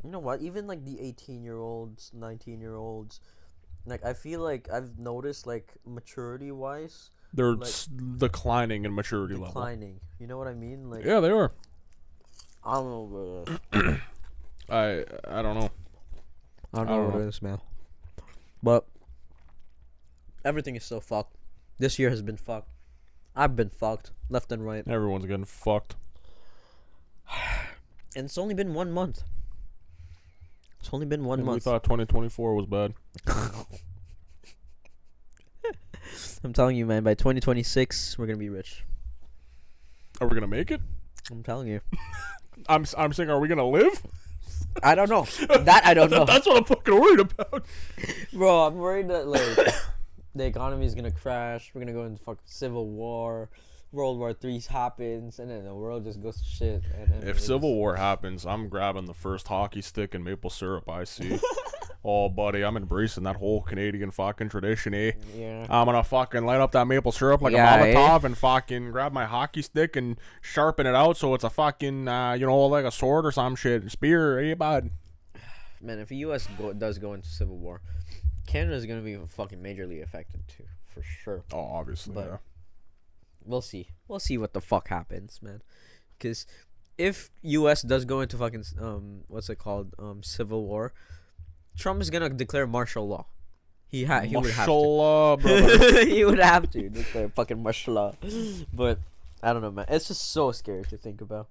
you know what? Even like the 18-year-olds, 19-year-olds, like I feel like I've noticed like maturity-wise They're Like, declining in maturity level. declining. You know what I mean? Like Yeah, they are. I don't know, but I don't know. I don't I know don't what know. it is, man. But everything is so fucked. This year has been fucked. I've been fucked left and right, Everyone's getting fucked. and it's only been 1 month. It's only been one And we month. thought 2024 was bad. I'm telling you, man. By 2026, we're gonna be rich. Are we gonna make it? I'm telling you. I'm saying, are we gonna live? I don't know. That I don't know. That's what I'm fucking worried about. Bro, I'm worried that like the economy is gonna crash. We're gonna go into fucking civil war. World War III happens, and then the world just goes to shit. And then If Civil War happens, I'm grabbing the first hockey stick and maple syrup I see. Oh, buddy, I'm embracing that whole Canadian fucking tradition, eh? Yeah. I'm gonna fucking light up that maple syrup like Yeah, a Molotov and fucking grab my hockey stick and sharpen it out so it's a fucking, like a sword or some shit. Spear, eh, bud? Man, if the U.S. does go into civil war, Canada's gonna be fucking majorly affected too, for sure. Oh, obviously, But- yeah. We'll see. We'll see what the fuck happens, man. Because if U.S. does go into fucking what's it called, civil war, Trump is gonna declare martial law. He would have to. Mashallah, brother. He would have to declare fucking martial law. But I don't know, man. It's just so scary to think about.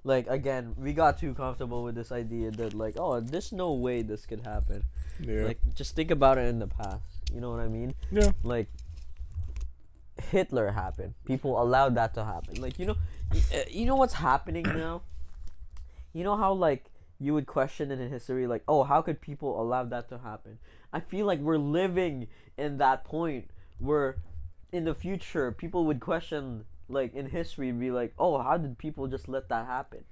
Like, again, we got too comfortable with this idea that, like, oh, there's no way this could happen. Yeah. Like, just think about it in the past. You know what I mean? Yeah. Like, Hitler happened. People allowed that to happen. Like, you know what's happening now? You know how, like, you would question it in history, like, oh, how could people allow that to happen? I feel like we're living in that point where in the future people would question, like, in history, be like, oh, how did people just let that happen?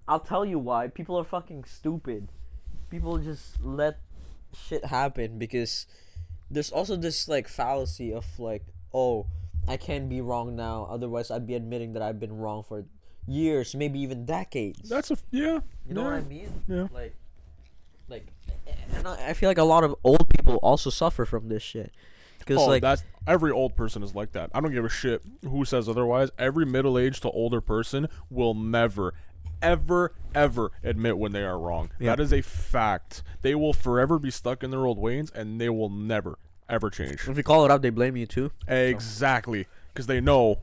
I'll tell you why. People are fucking stupid. People just let shit happen because there's also this, like, fallacy of, like, oh, I can't be wrong now, otherwise I'd be admitting that I've been wrong for years, maybe even decades. Yeah. You know what I mean? Yeah. Like, and I feel like a lot of old people also suffer from this shit. Because, like, that's every old person is like that. I don't give a shit who says otherwise. Every middle-aged to older person will never, ever, ever admit when they are wrong. Yeah. That is a fact. They will forever be stuck in their old ways, and they will never, ever change. if you call it out, they blame you too. Exactly, because they know.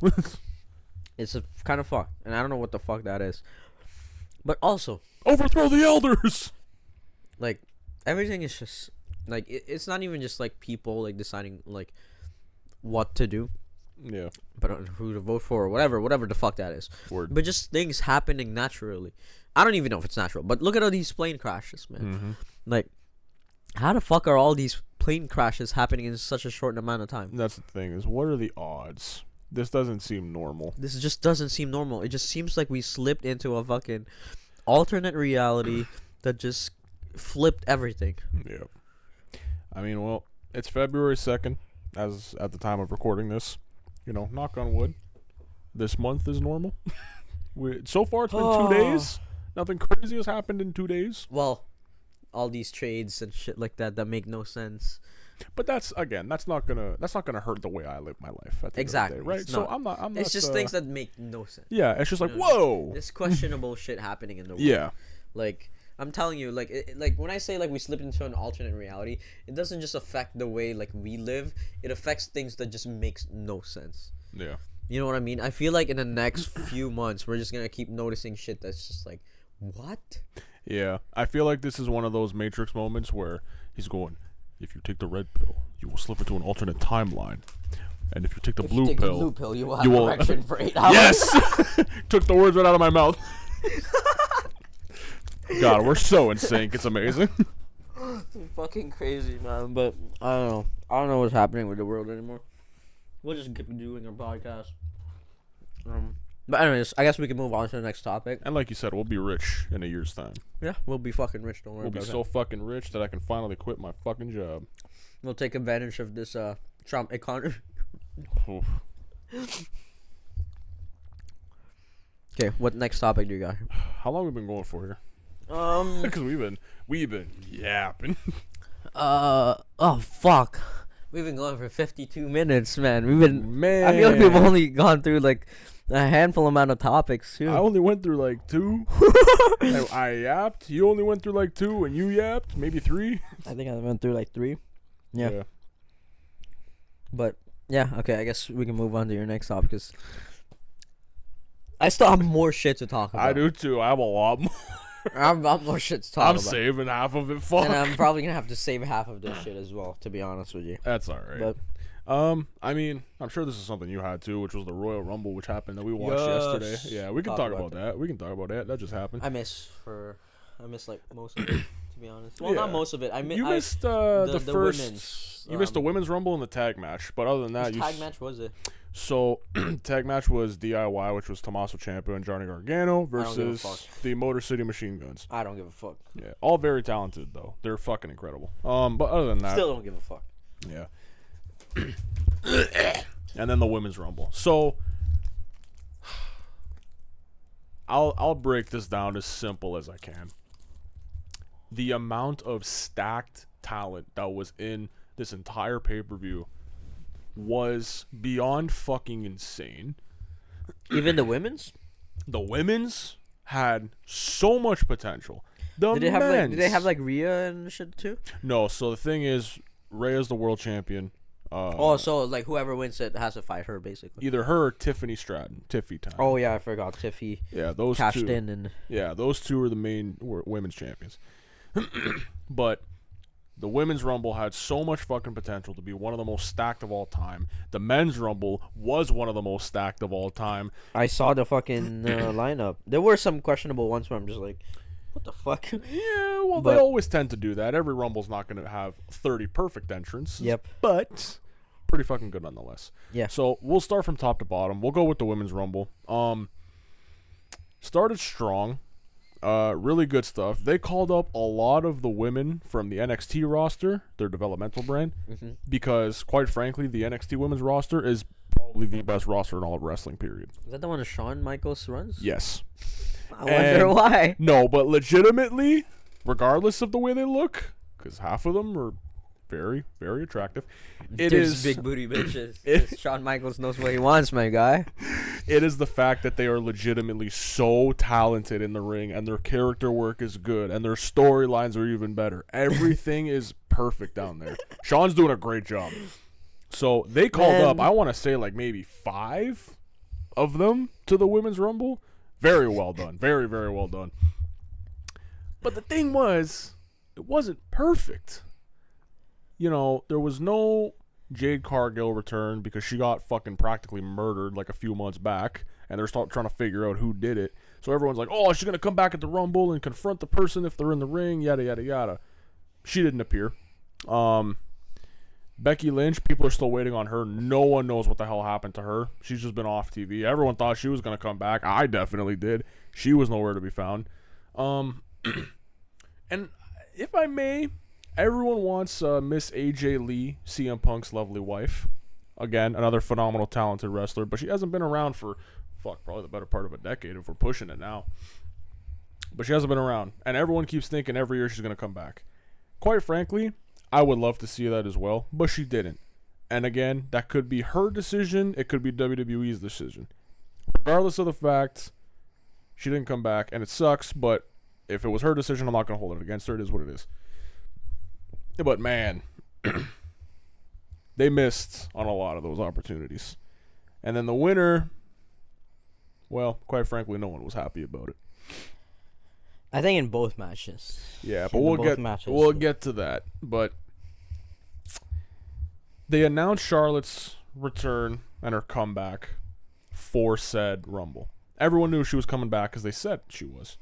It's a kind of fuck, and I don't know what the fuck that is. But also, Overthrow the elders. like, everything is just like it's not even just like people like deciding like what to do, Yeah. but who to vote for or whatever the fuck that is. Word. But just things happening naturally. I don't even know if it's natural, but look at all these plane crashes, man. Mm-hmm. Like, how the fuck are all these plane crashes happening in such a short amount of time? That's the thing, is what are the odds? This doesn't seem normal. This just doesn't seem normal. It just seems like we slipped into a fucking alternate reality that just flipped everything. Yeah. I mean, well, it's February 2nd, as at the time of recording this. You know, knock on wood. This month is normal. So far, it's been 2 days. Nothing crazy has happened in 2 days. Well, all these trades and shit like that make no sense. But that's not gonna hurt the way I live my life. At the Exactly. end of the day, right? It's So not. I'm not. It's just things that make no sense. Yeah, it's just like, You know, whoa. This questionable shit happening in the world. Yeah. Like, I'm telling you, like, like when I say like we slipped into an alternate reality, it doesn't just affect the way like we live. It affects things that just makes no sense. Yeah. You know what I mean? I feel like in the next few months we're just gonna keep noticing shit that's just like, what? Yeah. I feel like this is one of those Matrix moments where he's going, if you take the red pill, you will slip into an alternate timeline. And if you take the blue pill, you will have you will- erection for 8 hours. Yes! Took the words right out of my mouth. God, we're so in sync. It's amazing. Fucking crazy, man. But I don't know. I don't know what's happening with the world anymore. We'll just keep doing our podcast. But anyways, I guess we can move on to the next topic. And like you said, we'll be rich in a year's time. Yeah, we'll be fucking rich. Don't worry We'll be about so fucking rich that I can finally quit my fucking job. that. We'll take advantage of this Trump economy. Oof. Okay, what next topic do you got? How long have we been going for here? Um. Because we've been yapping. Oh fuck. We've been going for 52 minutes, man. We've been. Man, I feel like we've only gone through like a handful amount of topics too. I only went through like 2. I yapped. You only went through like 2, and you yapped maybe 3. I think I went through like 3. Yeah. But yeah, okay. I guess we can move on to your next topic because I still have more shit to talk about. I do too. I have a lot more. I'm more shit to talk I'm about. saving half of it. Fuck. And I'm probably gonna have to save half of this shit as well, to be honest with you. That's all right. But I mean, I'm sure this is something you had too, which was the Royal Rumble, which happened that we watched Yes. yesterday. Yeah, we can talk about that. We can talk about that. That just happened. I miss like most of it, to be honest. Well, Yeah. not most of it. You missed the first. women's. You missed the women's Rumble and the tag match, but other than that, Whose tag match was it? So, tag match was DIY, which was Tommaso Ciampa and Johnny Gargano give a versus fuck. the Motor City Machine Guns. I don't give a fuck. Yeah, all very talented though. They're fucking incredible. But other than that, Still don't give a fuck. yeah. And then the women's Rumble. So, I'll break this down as simple as I can. The amount of stacked talent that was in this entire pay-per-view was beyond fucking insane. Even the women's? The women's had so much potential. The Did they have men's. Did they have like Rhea and shit too? No, so the thing is, Rhea's the world champion. So like whoever wins it has to fight her basically. Either her or Tiffany Stratton. Tiffy time. Oh yeah, I forgot. Tiffy Yeah, those cashed two. in and. Yeah, those two are the main women's champions. But the women's rumble had so much fucking potential to be one of the most stacked of all time. The men's rumble was one of the most stacked of all time. I saw the fucking lineup. There were some questionable ones where I'm just like, what the fuck? Yeah, well, they always tend to do that. Every rumble's not going to have 30 perfect entrances. Yep. But pretty fucking good nonetheless. Yeah. So we'll start from top to bottom. We'll go with the women's rumble. Started strong. Really good stuff. They called up a lot of the women from the NXT roster, their developmental brand, because quite frankly, the NXT women's roster is probably the best roster in all of wrestling, period. Is that the one that Shawn Michaels runs? Yes. I wonder why. No, but legitimately, regardless of the way they look, because half of them are very, very attractive. There's big booty bitches. Shawn Michaels knows what he wants, my guy. It is the fact that they are legitimately so talented in the ring, and their character work is good, and their storylines are even better. Everything is perfect down there. Shawn's doing a great job. So they called up, I want to say like maybe 5 of them to the Women's Rumble. Very well done. Very, very well done. But the thing was, it wasn't perfect. You know, there was no Jade Cargill return because she got fucking practically murdered like a few months back, and they're trying to figure out who did it. So everyone's like, oh, she's going to come back at the Rumble and confront the person if they're in the ring, yada, yada, yada. She didn't appear. Becky Lynch, people are still waiting on her. No one knows what the hell happened to her. She's just been off TV. Everyone thought she was going to come back. I definitely did. She was nowhere to be found. And if I may, everyone wants Miss AJ Lee, CM Punk's lovely wife. Again, another phenomenal, talented wrestler, but she hasn't been around for, probably the better part of a decade if we're pushing it now. But she hasn't been around, and everyone keeps thinking every year she's going to come back. Quite frankly, I would love to see that as well, but she didn't. And again, that could be her decision, it could be WWE's decision. Regardless of the fact, she didn't come back, and it sucks, but if it was her decision, I'm not going to hold it against her. It is what it is. But man, they missed on a lot of those opportunities. And then the winner, well, quite frankly, no one was happy about it. I think in both matches. Yeah, but we'll get to that. But they announced Charlotte's return and her comeback for said Rumble. Everyone knew she was coming back because they said she was.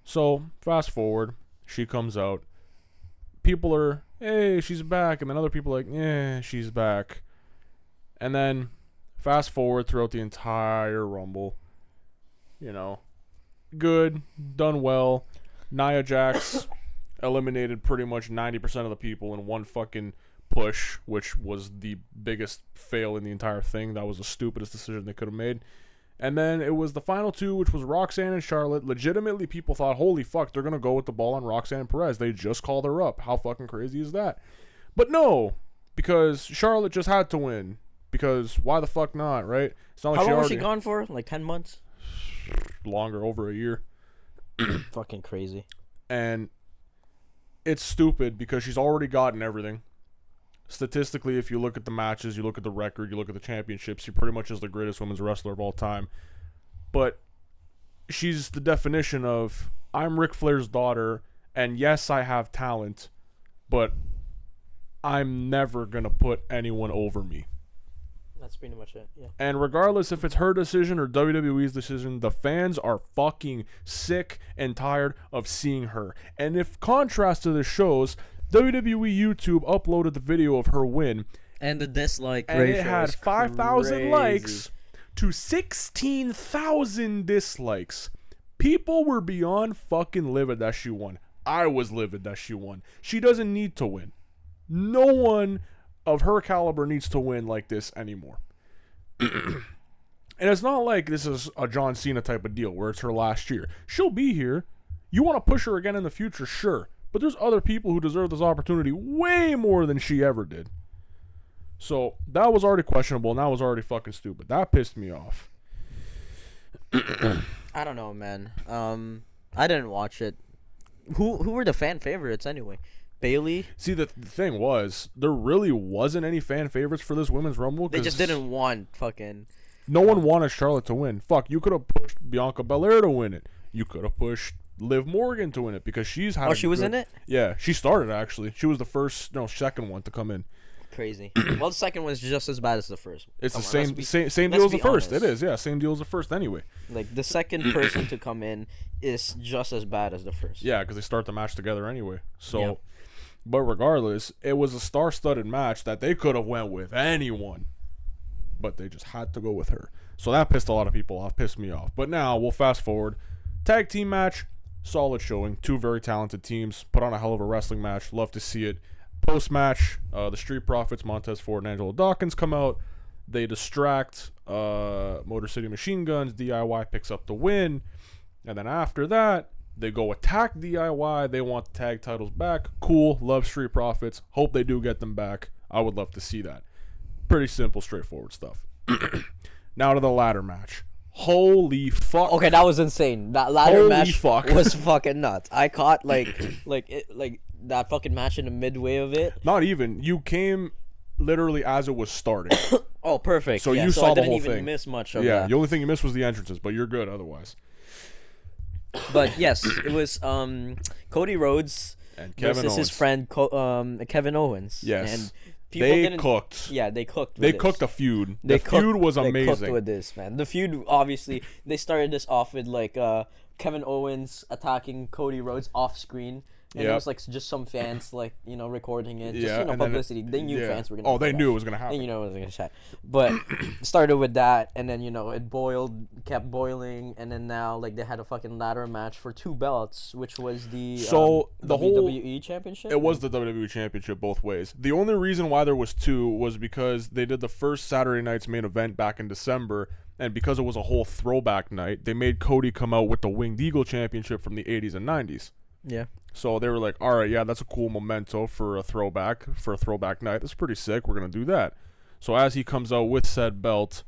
So fast forward, she comes out. People are, hey, she's back, and then other people are like, yeah, she's back. And then fast forward throughout the entire Rumble, you know, good, done well. Nia Jax eliminated pretty much 90% of the people in one fucking push, which was the biggest fail in the entire thing. That was the stupidest decision they could have made. And then it was the final two, which was Roxanne and Charlotte. Legitimately, people thought, holy fuck, they're going to go with the ball on Roxanne Perez. They just called her up. How fucking crazy is that? But no, because Charlotte just had to win. Because why the fuck not, right? It's not like How long was she gone for? Like 10 months? Longer, over a year. Fucking crazy. And it's stupid because she's already gotten everything. Statistically, if you look at the matches, you look at the record, you look at the championships, she pretty much is the greatest women's wrestler of all time. But she's the definition of, I'm Ric Flair's daughter, and yes, I have talent, but I'm never going to put anyone over me. That's pretty much it, yeah. And regardless if it's her decision or WWE's decision, the fans are fucking sick and tired of seeing her. And if contrast to this shows, WWE YouTube uploaded the video of her win. And the dislike and ratio it had 5,000 likes to 16,000 dislikes. People were beyond fucking livid that she won. I was livid that she won. She doesn't need to win. No one of her caliber needs to win like this anymore. And it's not like this is a John Cena type of deal where it's her last year. She'll be here. You want to push her again in the future, sure. But there's other people who deserve this opportunity way more than she ever did. So that was already questionable, and that was already fucking stupid. That pissed me off. I don't know, man. I didn't watch it. who were the fan favorites anyway? Bailey. See, the thing was, there really wasn't any fan favorites for this Women's Rumble. They just didn't want fucking. No one wanted Charlotte to win. Fuck, you could have pushed Bianca Belair to win it. You could have pushed Liv Morgan to win it because she's had. Oh, she was in it? Yeah, she started actually. She was the second one to come in. Crazy. Well, the second one's just as bad as the first. It's the same deal as the first. It is, yeah, same deal as the first anyway. Like the second person to come in is just as bad as the first. Yeah, because they start the match together anyway. So, Yep. But regardless, it was a star-studded match that they could have went with anyone, but they just had to go with her. So that pissed a lot of people off, pissed me off. But now we'll fast forward. Tag team match, solid showing. Two very talented teams put on a hell of a wrestling match. Love to see it. Post-match, the Street Profits, Montez Ford and Angelo Dawkins come out. They distract Motor City Machine Guns. DIY picks up the win. And then after that, they go attack DIY. They want the tag titles back. Cool. Love Street Profits. Hope they do get them back. I would love to see that. Pretty simple, straightforward stuff. Now to the ladder match. Holy fuck. Okay, that was insane. That ladder Holy match fuck. was fucking nuts. I caught like that fucking match in the midway of it. Not even. You came literally as it was starting. Oh, perfect. So yeah, you saw I the didn't whole even thing. miss much of Yeah, that. the only thing you missed was the entrances, but you're good otherwise. But yes, it was Cody Rhodes And Kevin versus his Owens. friend Kevin Owens. Yes. And people They didn't, cooked. Yeah, they cooked. They with cooked this. a feud. They The feud was They cooked amazing. with this, man. The feud, obviously, they started this off with like Kevin Owens attacking Cody Rhodes off screen. And it Yep. was like just some fans like recording it, just Yeah, and then publicity. They knew fans were gonna. Oh, they do knew that. it was gonna happen. And it was gonna chat. But started with that, and then it kept boiling, and then now like they had a fucking ladder match for 2 belts, which was the The whole WWE Championship. It was the WWE Championship both ways. The only reason why there was 2 was because they did the first Saturday night's main event back in December, and because it was a whole throwback night, they made Cody come out with the Winged Eagle Championship from the 80s and 90s. Yeah. So they were like, all right, yeah, that's a cool memento for a throwback night. That's pretty sick. We're going to do that. So as he comes out with said belt,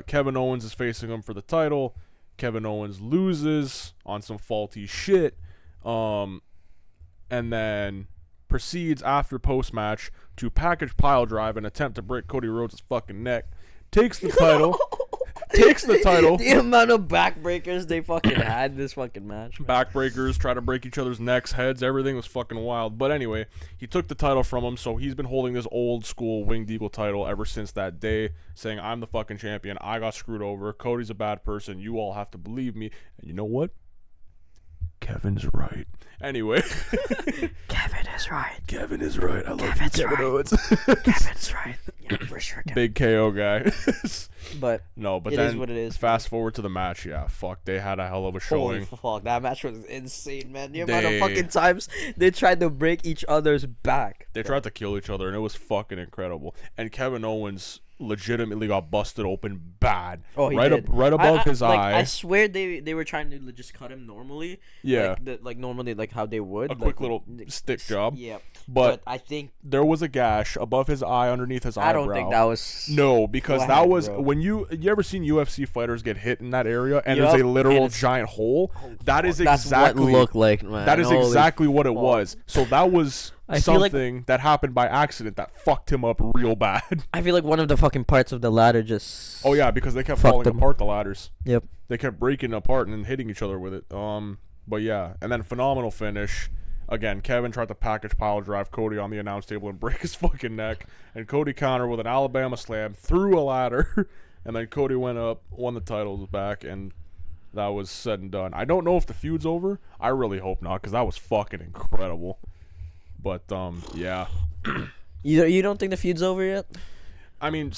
Kevin Owens is facing him for the title. Kevin Owens loses on some faulty shit. And then proceeds after post-match to package pile drive and attempt to break Cody Rhodes' fucking neck. Takes the title. Takes the title. The amount of backbreakers they fucking had this fucking match. Man. Backbreakers, try to break each other's necks, heads, everything was fucking wild. But anyway, he took the title from him, so he's been holding this old school Winged Eagle title ever since that day, saying, I'm the fucking champion, I got screwed over, Cody's a bad person, you all have to believe me. And you know what? Kevin's right. Anyway. Kevin is right. Kevin is right. I love Kevin's you, Kevin right. Owens. Kevin's right. Yeah, for sure. Kevin. Big KO guy. But No, but it then is what it is. fast forward to the match, yeah, fuck, they had a hell of a Holy showing. fuck, that match was insane, man. The amount of They- fucking times they tried to break each other's back. They tried to kill each other, and it was fucking incredible. And Kevin Owens legitimately got busted open bad. Oh, he right did. Right above his eye. I swear they were trying to just cut him normally. Yeah. Like normally, like how they would. A quick little stick job. Yeah. But I think there was a gash above his eye, underneath his eyebrow. I don't think that was. No, because Go that ahead, was bro. when you ever seen UFC fighters get hit in that area, and Yup, there's a literal and it's- giant hole. That is That's exactly what it looked like, man. that is Holy exactly what it fuck. was. So that was I feel like- something that happened by accident that fucked him up real bad. I feel like one of the fucking parts of the ladder just. Oh yeah, because they kept Fucked falling him. apart, the ladders. Yep. They kept breaking apart and then hitting each other with it. But yeah, and then phenomenal finish. Again, Kevin tried to package pile drive Cody on the announce table and break his fucking neck, and Cody countered with an Alabama slam through a ladder, and then Cody went up, won the titles back, and that was said and done. I don't know if the feud's over. I really hope not, because that was fucking incredible. But yeah, You don't think the feud's over yet? I mean,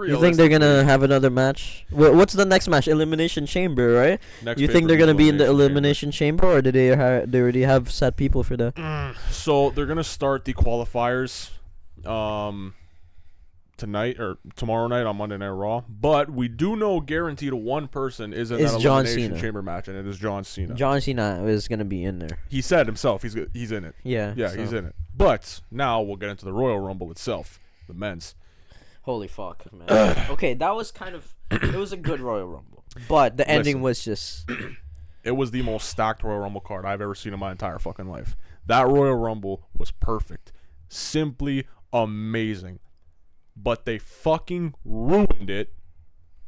You think they're gonna have another match? What's the next match? Elimination Chamber, right? next You think they're gonna be in the Chamber. Elimination Chamber, or did they already have set people for that? So they're gonna start the qualifiers tonight or tomorrow night on Monday Night Raw. But we do know guaranteed one person is in It's that John Elimination Cena. Chamber match, and it is John Cena. John Cena is gonna be in there. He said himself he's in it. Yeah. Yeah, so- he's in it. But now we'll get into the Royal Rumble itself, the men's. Holy fuck, man. Okay, that was kind of. It was a good Royal Rumble, but the ending Listen. was just. It was the most stacked Royal Rumble card I've ever seen in my entire fucking life. That Royal Rumble was perfect. Simply amazing. But they fucking ruined it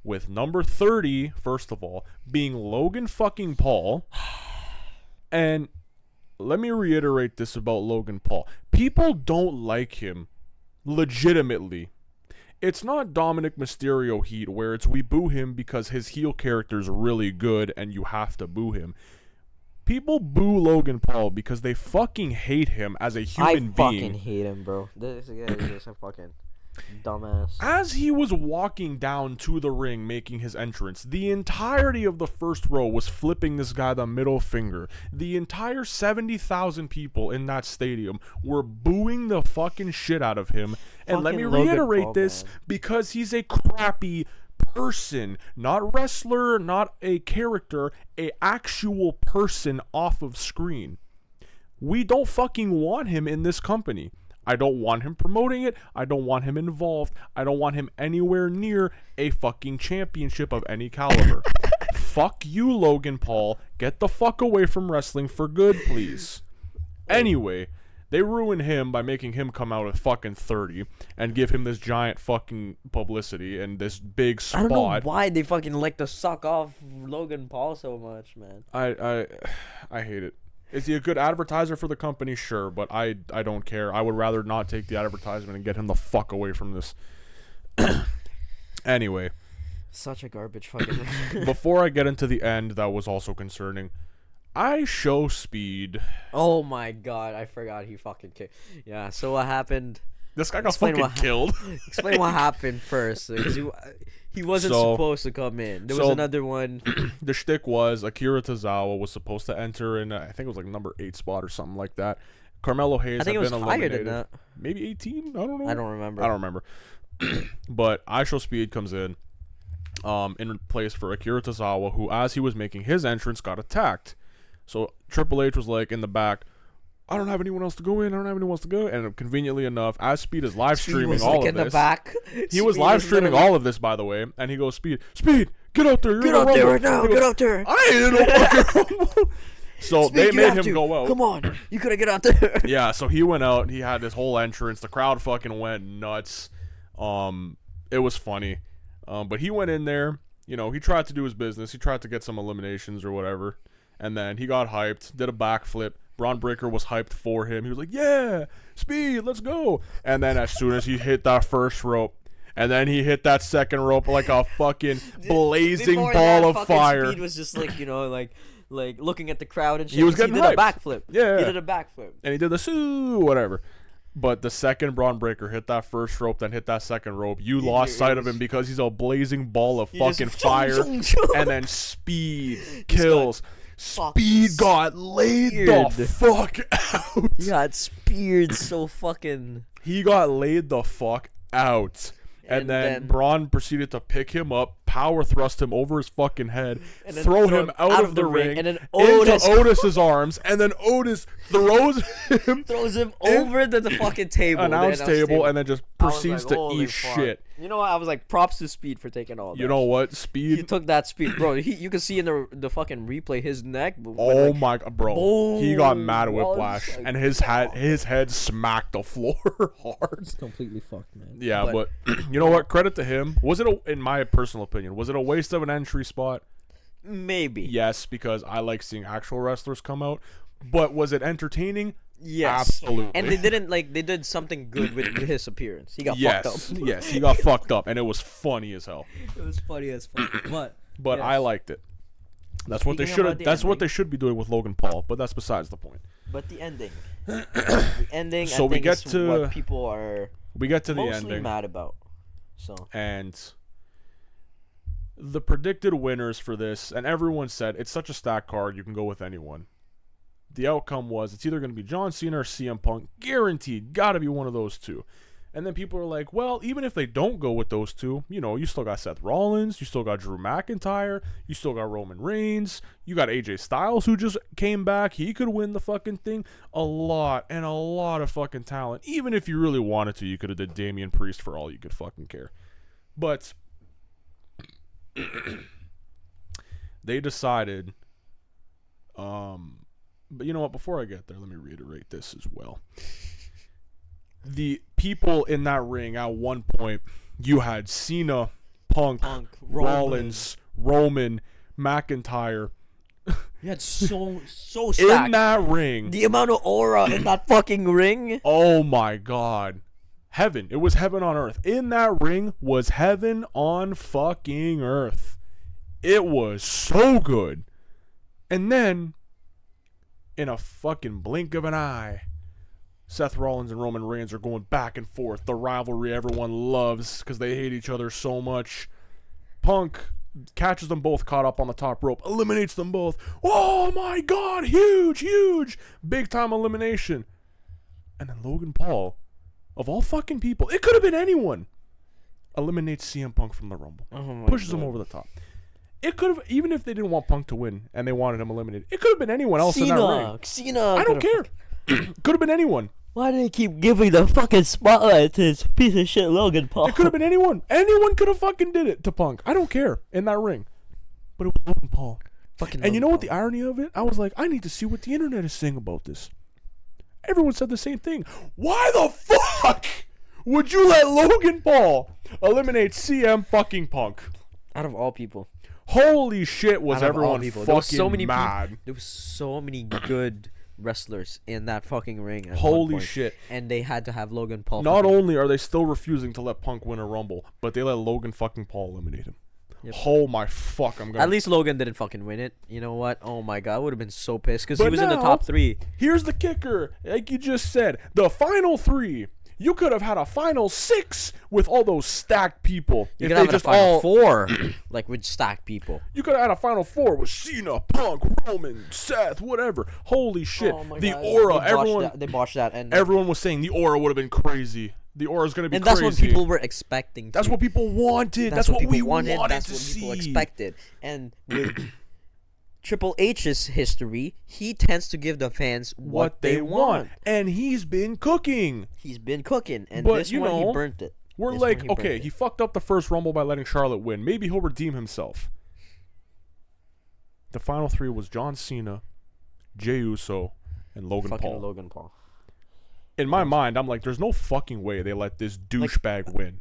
with number 30, first of all, being Logan fucking Paul. And let me reiterate this about Logan Paul. People don't like him. Legitimately. It's not Dominic Mysterio heat where it's we boo him because his heel character's really good and you have to boo him. People boo Logan Paul because they fucking hate him as a human being. I fucking hate him, bro. This guy is just a fucking dumbass. As he was walking down to the ring making his entrance, the entirety of the first row was flipping this guy the middle finger. The entire 70,000 people in that stadium were booing the fucking shit out of him. And let me reiterate this, because he's a crappy person, not wrestler, not a character, a actual person off of screen. We don't fucking want him in this company. I don't want him promoting it. I don't want him involved. I don't want him anywhere near a fucking championship of any caliber. Fuck you, Logan Paul. Get the fuck away from wrestling for good, please. Anyway, they ruin him by making him come out at fucking 30 and give him this giant fucking publicity and this big spot. I don't know why they fucking like to suck off Logan Paul so much, man. I hate it. Is he a good advertiser for the company? Sure, but I don't care. I would rather not take the advertisement and get him the fuck away from this. Anyway. Such a garbage fucking... Before I get into the end, that was also concerning. I show Speed. Oh my god, I forgot he fucking kicked. Yeah, so what happened? This guy got fucking killed. Explain what happened first, because he wasn't supposed to come in. There was another one. The shtick was Akira Tozawa was supposed to enter in, I think it was like number 8 spot or something like that. Carmelo Hayes had been eliminated. I think it was higher than that. Maybe 18? I don't know. I don't remember. But I Show Speed comes in place for Akira Tozawa, who, as he was making his entrance, got attacked. So Triple H was like in the back, I don't have anyone else to go in. I don't have anyone else to go. And conveniently enough, as Speed is live streaming all of this, he was live streaming all of this, by the way. And he goes, Speed, get out there. Get out there right now. Get out there. I ain't in no fucking rumble. So they made him go out. Come on, you gotta get out there. Yeah, so he went out. He had this whole entrance. The crowd fucking went nuts. It was funny. But he went in there. You know, he tried to do his business. He tried to get some eliminations or whatever. And then he got hyped, did a backflip. Braun Breaker was hyped for him. He was like, yeah, Speed, let's go. And then as soon as he hit that first rope, and then he hit that second rope like a fucking blazing ball of fire. Speed was just like, you know, like looking at the crowd and shit. He was getting hyped. He did a backflip. Yeah. He did a backflip. And he did the soo, whatever. But the second Braun Breaker hit that first rope, then hit that second rope, you lost sight of him because he's a blazing ball of fucking fire. And then Speed kills. Speed got laid the fuck out. He got speared so fucking... He got laid the fuck out. And then Braun proceeded to pick him up, power thrust him over his fucking head, throw him out of the ring, and then into Otis's arms, and then Otis throws him over the fucking table, announce table, and then just proceeds to eat shit. You know what? I was like, props to Speed for taking all that. You know what? Speed. He took that Speed, bro. You can see in the fucking replay his neck. Oh my god, bro! Boom, he got mad whiplash, like, and his head smacked the floor hard. It's completely fucked, man. Yeah, but you know what? Credit to him. Was it, in my personal opinion, was it a waste of an entry spot? Maybe. Yes, because I like seeing actual wrestlers come out. But was it entertaining? Yes, absolutely. And they did something good with his appearance. He got fucked up. Yes, he got fucked up, and it was funny as hell. It was funny as fuck. But yes. I liked it. That's what they should. That's what they should be doing with Logan Paul. But that's besides the point. But the ending. The ending. So we get to what people are. We get to the mostly ending. Mad about. So. And the predicted winners for this, and everyone said it's such a stacked card. You can go with anyone. The outcome was it's either going to be John Cena or CM Punk. Guaranteed. Got to be one of those two. And then people are like, well, even if they don't go with those two, you know, you still got Seth Rollins. You still got Drew McIntyre. You still got Roman Reigns. You got AJ Styles, who just came back. He could win the fucking thing. A lot of fucking talent. Even if you really wanted to, you could have did Damian Priest for all you could fucking care. But they decided But you know what? Before I get there, let me reiterate this as well. The people in that ring at one point, you had Cena, Punk Rollins, Roman, McIntyre. You had so stacked. In that ring. The amount of aura in that fucking ring. Oh my God. Heaven. It was heaven on earth. In that ring was heaven on fucking earth. It was so good. And then, in a fucking blink of an eye, Seth Rollins and Roman Reigns are going back and forth. The rivalry everyone loves because they hate each other so much. Punk catches them both caught up on the top rope, eliminates them both. Oh my God, huge, big time elimination. And then Logan Paul, of all fucking people, it could have been anyone, eliminates CM Punk from the Rumble. Pushes him over the top. It could have, even if they didn't want Punk to win and they wanted him eliminated, it could have been anyone else in that ring. Cena. I don't care. Could have been anyone. Why do they keep giving the fucking spotlight to this piece of shit Logan Paul? It could have been anyone. Anyone could have fucking did it to Punk. I don't care in that ring. But it was Logan Paul. And you know what the irony of it? I was like, I need to see what the internet is saying about this. Everyone said the same thing. Why the fuck would you let Logan Paul eliminate CM fucking Punk? Out of all people. Holy shit, was everyone fucking mad. There was so many good wrestlers in that fucking ring. Holy shit. And they had to have Logan Paul. Not only are they still refusing to let Punk win a Rumble, but they let Logan fucking Paul eliminate him. Yep. Oh my fuck, I'm gonna... At least Logan didn't fucking win it. You know what? Oh my God, I would have been so pissed because he was in the top 3. Here's the kicker. Like you just said, the final 3. You could have had a final 6 with all those stacked people. You could have had a final 4, like with stacked people. You could have had a final 4 with Cena, Punk, Roman, Seth, whatever. Holy shit. Oh the God. Aura, they botched that. And everyone was saying the aura would have been crazy. The aura is going to be crazy. And that's what people were expecting. That's what people wanted. That's what we wanted to see. That's what people expected. And with Triple H's history, he tends to give the fans what they want. And he's been cooking. And but, this one, he burnt it. We're like, okay, he fucked up the first Rumble by letting Charlotte win. Maybe he'll redeem himself. The final 3 was John Cena, Jey Uso, and Logan Paul. In my mind, I'm like, there's no fucking way they let this douchebag win.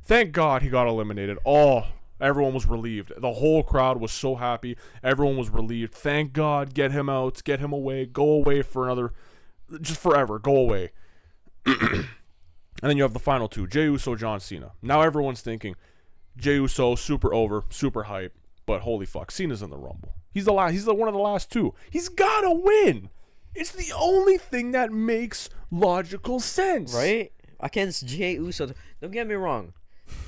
Thank God he got eliminated. Oh, everyone was relieved. The whole crowd was so happy. Everyone was relieved. Thank God. Get him out. Get him away. Go away for another... Just forever. Go away. And then you have the final 2. Jey Uso, John Cena. Now everyone's thinking, Jey Uso, super over, super hype. But holy fuck, Cena's in the Rumble. He's one of the last 2. He's gotta win. It's the only thing that makes logical sense. Right? Against Jey Uso. Don't get me wrong.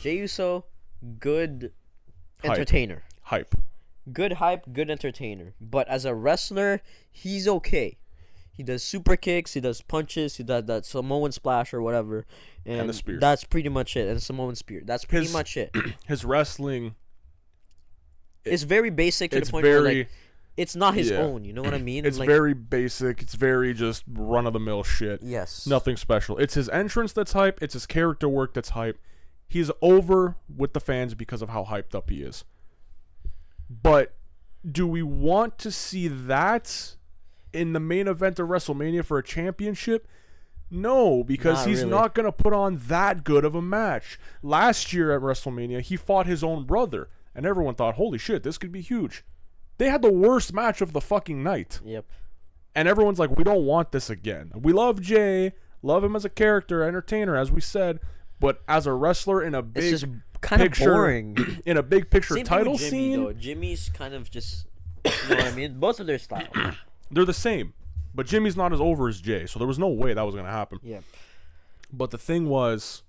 Jey Uso, good entertainer. Hype. Good hype, good entertainer. But as a wrestler, he's okay. He does super kicks, he does punches, he does that Samoan splash or whatever. And the spears. That's pretty much it. And Samoan spear. That's pretty much it. His wrestling... It's very basic to the point where, like, it's not his own, you know what I mean? It's very basic. It's very just run-of-the-mill shit. Yes. Nothing special. It's his entrance that's hype. It's his character work that's hype. He's over with the fans because of how hyped up he is. But do we want to see that in the main event of WrestleMania for a championship? No, because he's not going to put on that good of a match. Last year at WrestleMania, he fought his own brother, and everyone thought, holy shit, this could be huge. They had the worst match of the fucking night. Yep. And everyone's like, we don't want this again. We love Jay, love him as a character, entertainer, as we said, but as a wrestler in a big it's just kind of boring. In a big picture Same title thing with Jimmy, scene. Though. Jimmy's kind of just, you know what I mean? Both of their styles. They're the same. But Jimmy's not as over as Jay, so there was no way that was going to happen. Yep. But the thing was,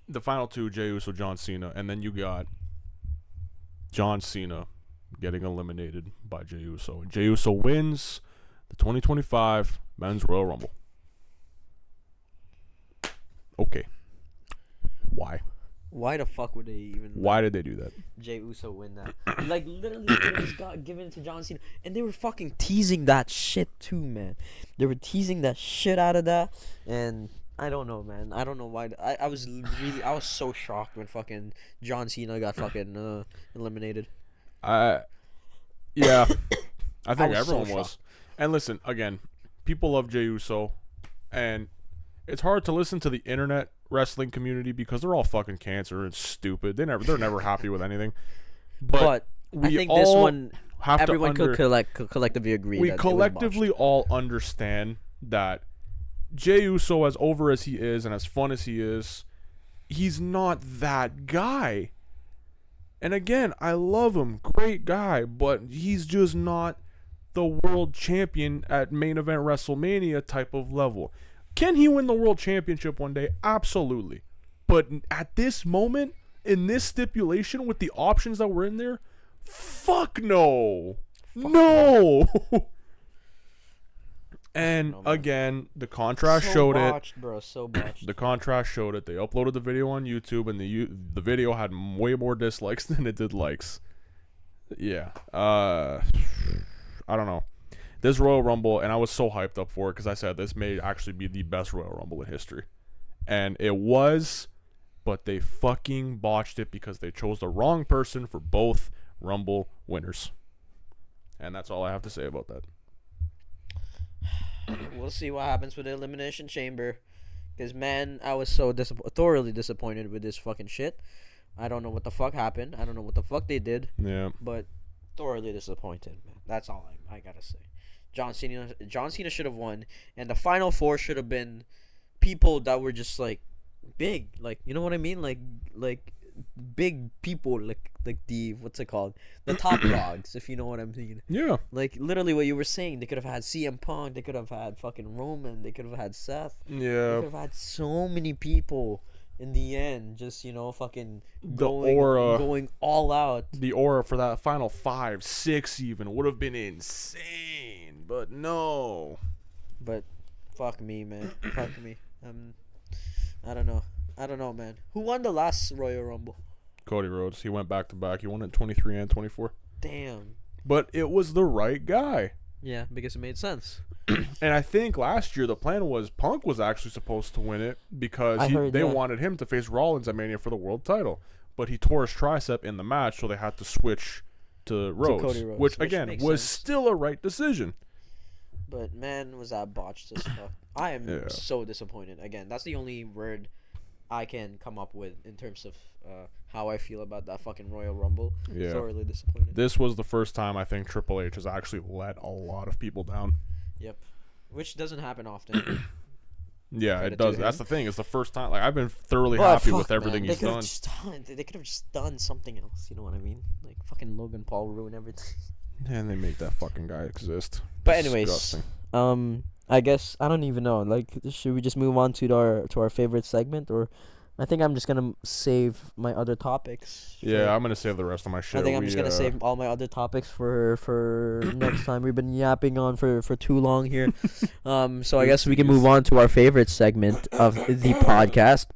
the final 2, Jey Uso, John Cena, and then you got John Cena getting eliminated by Jey Uso. And Jey Uso wins the 2025 Men's Royal Rumble. Okay. Why? Why the fuck would they even... Why did they do that? Jey Uso win that. Like, literally, it just got given to John Cena. And they were fucking teasing that shit, too, man. They were teasing that shit out of that. And I don't know, man. I don't know why. I was so shocked when fucking John Cena got fucking eliminated. Yeah. I think was so everyone was. shocked. And listen, again, people love Jey Uso, and it's hard to listen to the internet wrestling community because they're all fucking cancer and stupid. They're never happy with anything. But I we think this all one, have everyone to could collectively agree. we that it was collectively botched. all understand that Jey Uso, as over as he is and as fun as he is, he's not that guy. And again, I love him, great guy, but he's just not the world champion at main event WrestleMania type of level. Can he win the world championship one day? Absolutely. But at this moment, in this stipulation, with the options that were in there, fuck no. No. And again, the contrast showed botched, bro, so botched. the contrast showed it. They uploaded the video on YouTube, and the video had way more dislikes than it did likes. Yeah. I don't know. This Royal Rumble, and I was so hyped up for it because I said this may actually be the best Royal Rumble in history. And it was, but they fucking botched it because they chose the wrong person for both Rumble winners. And that's all I have to say about that. We'll see what happens with the Elimination Chamber. Because, man, I was so thoroughly disappointed with this fucking shit. I don't know what the fuck happened. I don't know what the fuck they did. Yeah. But thoroughly disappointed, man. That's all I gotta say. John Cena should have won. And the Final Four should have been people that were just, like, big. Like, you know what I mean? Like big people, like the, what's it called, the top dogs, if you know what I'm thinking. Yeah. Like literally what you were saying, they could have had CM Punk, they could have had fucking Roman, they could have had Seth, they Yeah. could have had so many people in the end, just, you know, fucking going all out. The aura for that final 5, 6 even would have been insane, but no. But fuck me, man. Fuck me. I don't know, man. Who won the last Royal Rumble? Cody Rhodes. He went back to back. He won at 23 and 24. Damn. But it was the right guy. Yeah, because it made sense. And I think last year the plan was Punk was actually supposed to win it because they wanted him to face Rollins at Mania for the world title. But he tore his tricep in the match, so they had to switch to Rhodes, Cody Rhodes, which which again makes was sense. still a right decision. But man, was that botched as fuck. I am so disappointed. Again, that's the only word I can come up with in terms of how I feel about that fucking Royal Rumble. Yeah. Thoroughly disappointed. This was the first time I think Triple H has actually let a lot of people down. Yep. Which doesn't happen often. Yeah, Credit it does. to him. That's the thing. It's the first time. Like I've been thoroughly But happy fuck, with everything man. he's done. They could have just done something else. You know what I mean? Like fucking Logan Paul ruined everything. And they made that fucking guy exist. But anyways, Disgusting. I guess I don't even know. Like, should we just move on to our favorite segment, or I think I'm just gonna save my other topics. Yeah, I'm gonna save the rest of my shit. I think I'm just gonna save all my other topics for next time. We've been yapping on for too long here. So I guess we can move on to our favorite segment of the podcast.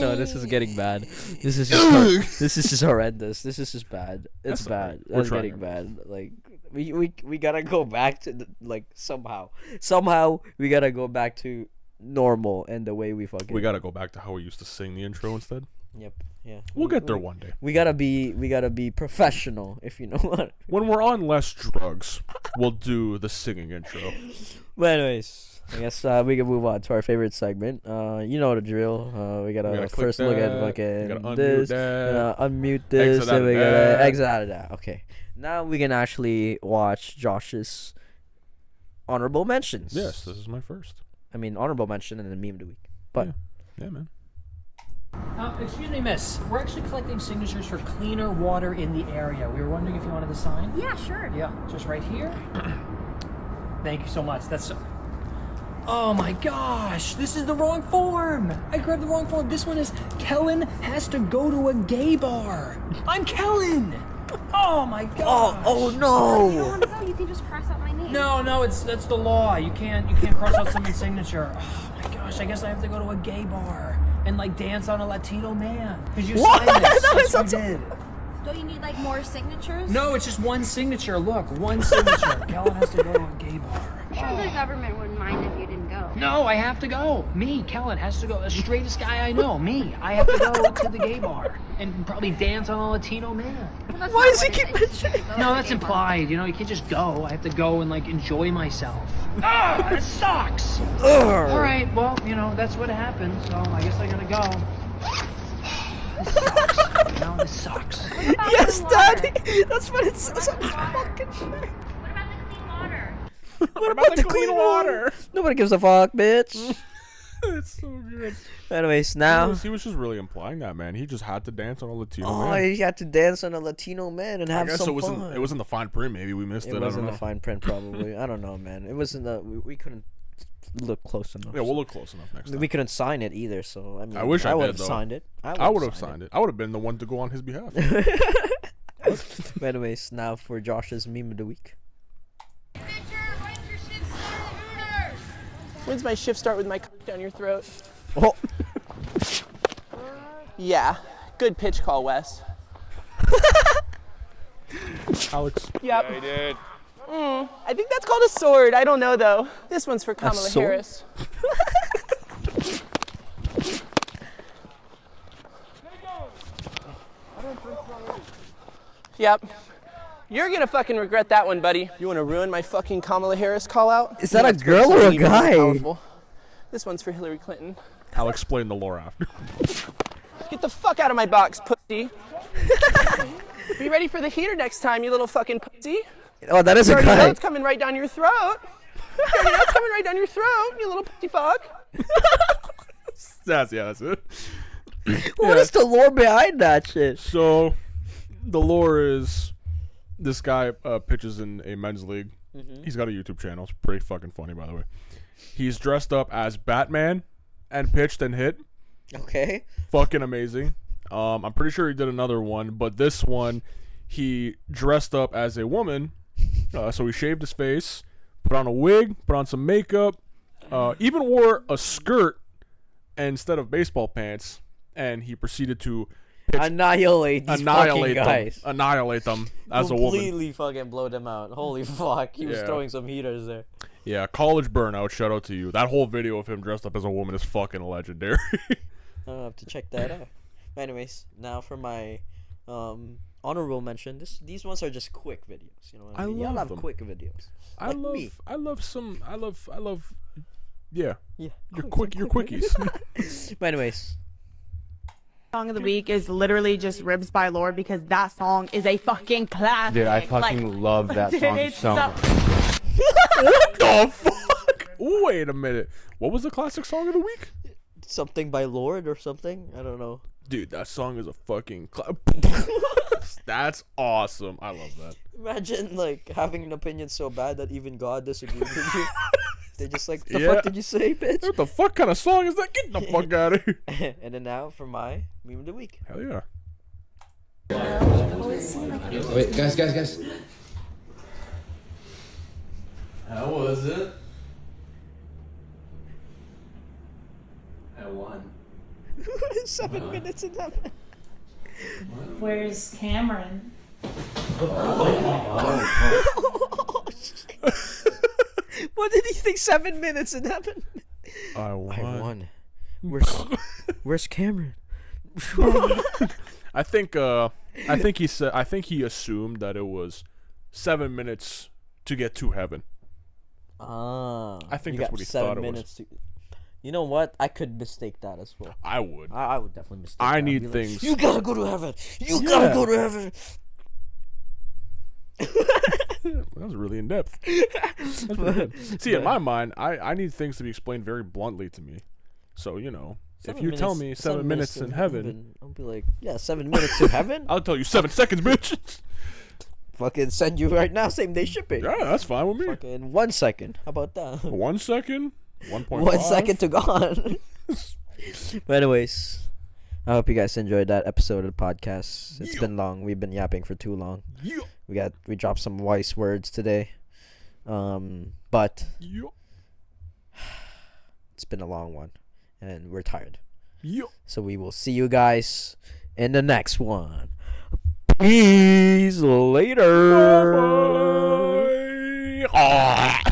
No, this is getting bad. This is just horrendous. This is just bad. It's bad. It's getting bad. Like we gotta go back to somehow we gotta go back to normal and the way we fucking. We gotta go back to how we used to sing the intro instead. Yep. Yeah. We'll get there one day. We gotta be professional, if you know what. When we're on less drugs, we'll do the singing intro. But anyways, I guess we can move on to our favorite segment. You know the drill. We gotta first look at fucking this. Unmute this. And we gotta exit out of that. Okay. Now we can actually watch Josh's honorable mentions. Yes, this is my first. I mean, honorable mention and then meme of the week. But yeah man. Excuse me, miss. We're actually collecting signatures for cleaner water in the area. We were wondering if you wanted to sign. Yeah, sure. Yeah, just right here. Thank you so much. That's so... Oh my gosh, this is the wrong form. I grabbed the wrong form. This one is Kellen has to go to a gay bar. I'm Kellen. Oh my gosh. Oh You don't no. want to go. You can just cross out my name. No, that's the law. You can't cross out someone's signature. Oh my gosh, I guess I have to go to a gay bar and like dance on a Latino man. Because you signed this. That's what you did. Don't you need like more signatures? No, it's just one signature. Look, one signature. Kellen has to go to a gay bar. I'm sure the government wouldn't mind if you didn't go. No, I have to go. Me, Kellen, has to go. The straightest guy I know. Me. I have to go to the gay bar and probably dance on a Latino man. Why does he keep mentioning? No, that's implied. You know, you can't just go. I have to go and, like, enjoy myself. Ah, that sucks. All right, well, you know, that's what happened, so I guess I gotta go. This sucks. You know, this sucks. Yes, Daddy. That's what it says on his fucking shirt. What about the clean water? Nobody gives a fuck, bitch. It's so good. Anyways, now. He was just really implying that, man. He just had to dance on a Latino Oh, man. he had to dance on a Latino man and I have guess some it fun. wasn't the fine print. Maybe we missed it. It I don't wasn't know. the fine print, probably. I don't know, man. It wasn't the. We couldn't look close enough. Yeah, we'll look close enough next time. We couldn't sign it either, so I mean, I wish I would did, have though. signed it. I would have signed it. I would have been the one to go on his behalf. But anyways, now for Josh's meme of the week. When's my shift start with my cock down your throat? Oh, Yeah, good pitch call, Wes. Alex. Yep. Yeah, he did. I think that's called a sword. I don't know though. This one's for Kamala sword? Harris. Yep. You're gonna fucking regret that one, buddy. You wanna ruin my fucking Kamala Harris call out? Is that a girl or a guy? This one's for Hillary Clinton. I'll explain the lore after. Get the fuck out of my box, pussy. Be ready for the heater next time, you little fucking pussy. oh, that is You a already know guy. it's coming right down your throat. You already know it's coming right down your throat, you little pussy fuck. That's it. What is the lore behind that shit? So, the lore is this guy pitches in a men's league. He's got a YouTube channel. It's pretty fucking funny, by the way. He's dressed up as Batman and pitched and hit. Okay. Fucking amazing. I'm pretty sure he did another one, but this one, he dressed up as a woman. So he shaved his face, put on a wig, put on some makeup, even wore a skirt instead of baseball pants, and he proceeded to Annihilate these fucking guys. Annihilate them as a woman. Completely fucking blow them out. Holy fuck. He was Yeah. throwing some heaters there. Yeah, college burnout. Shout out to you. That whole video of him dressed up as a woman is fucking legendary. I'll have to check that out. Anyways, now for my honorable mention. These ones are just quick videos. You know what I mean? Y'all love have them. quick videos. I Like love me. Yeah. Yeah. Your quickies. But anyways. Song of the week is literally just Ribs by Lord because that song is a fucking classic. Dude, I fucking love that song it's so much. What the fuck? Wait a minute. What was the classic song of the week? Something by Lord or something? I don't know. Dude, that song is a fucking That's awesome. I love that. Imagine like having an opinion so bad that even God disagrees with you. They're just like, the Yeah. fuck did you say, bitch? What the fuck kind of song is that? Get the fuck out of here. And then now for my meme of the week. Hell yeah. Wait, guys. How was it? I won. 7 minutes in that. Where's Cameron? What did he think 7 minutes in heaven? I won. Where's Cameron? I think he assumed that it was 7 minutes to get to heaven. Ah. I think you that's got what he 7 thought it was. minutes to. You know what? I could mistake that as well. I would. I would definitely mistake I that. I'd need be like, things. you gotta go to heaven. You gotta go to heaven. That was really in depth. That's pretty good. See, in my mind, I need things to be explained very bluntly to me. So, you know, if you tell me 7 minutes in heaven, I'll be like, yeah, 7 minutes to heaven? I'll tell you 7 seconds, bitch. Fucking send you right now, same day shipping. Yeah, that's fine with me. Fucking 1 second. How about that? 1 second, 1.5. 1 second to gone. But anyways, I hope you guys enjoyed that episode of the podcast. It's been long. We've been yapping for too long. Yeah. We dropped some wise words today. But Yeah. it's been a long one and we're tired. Yeah. So we will see you guys in the next one. Peace later. Bye.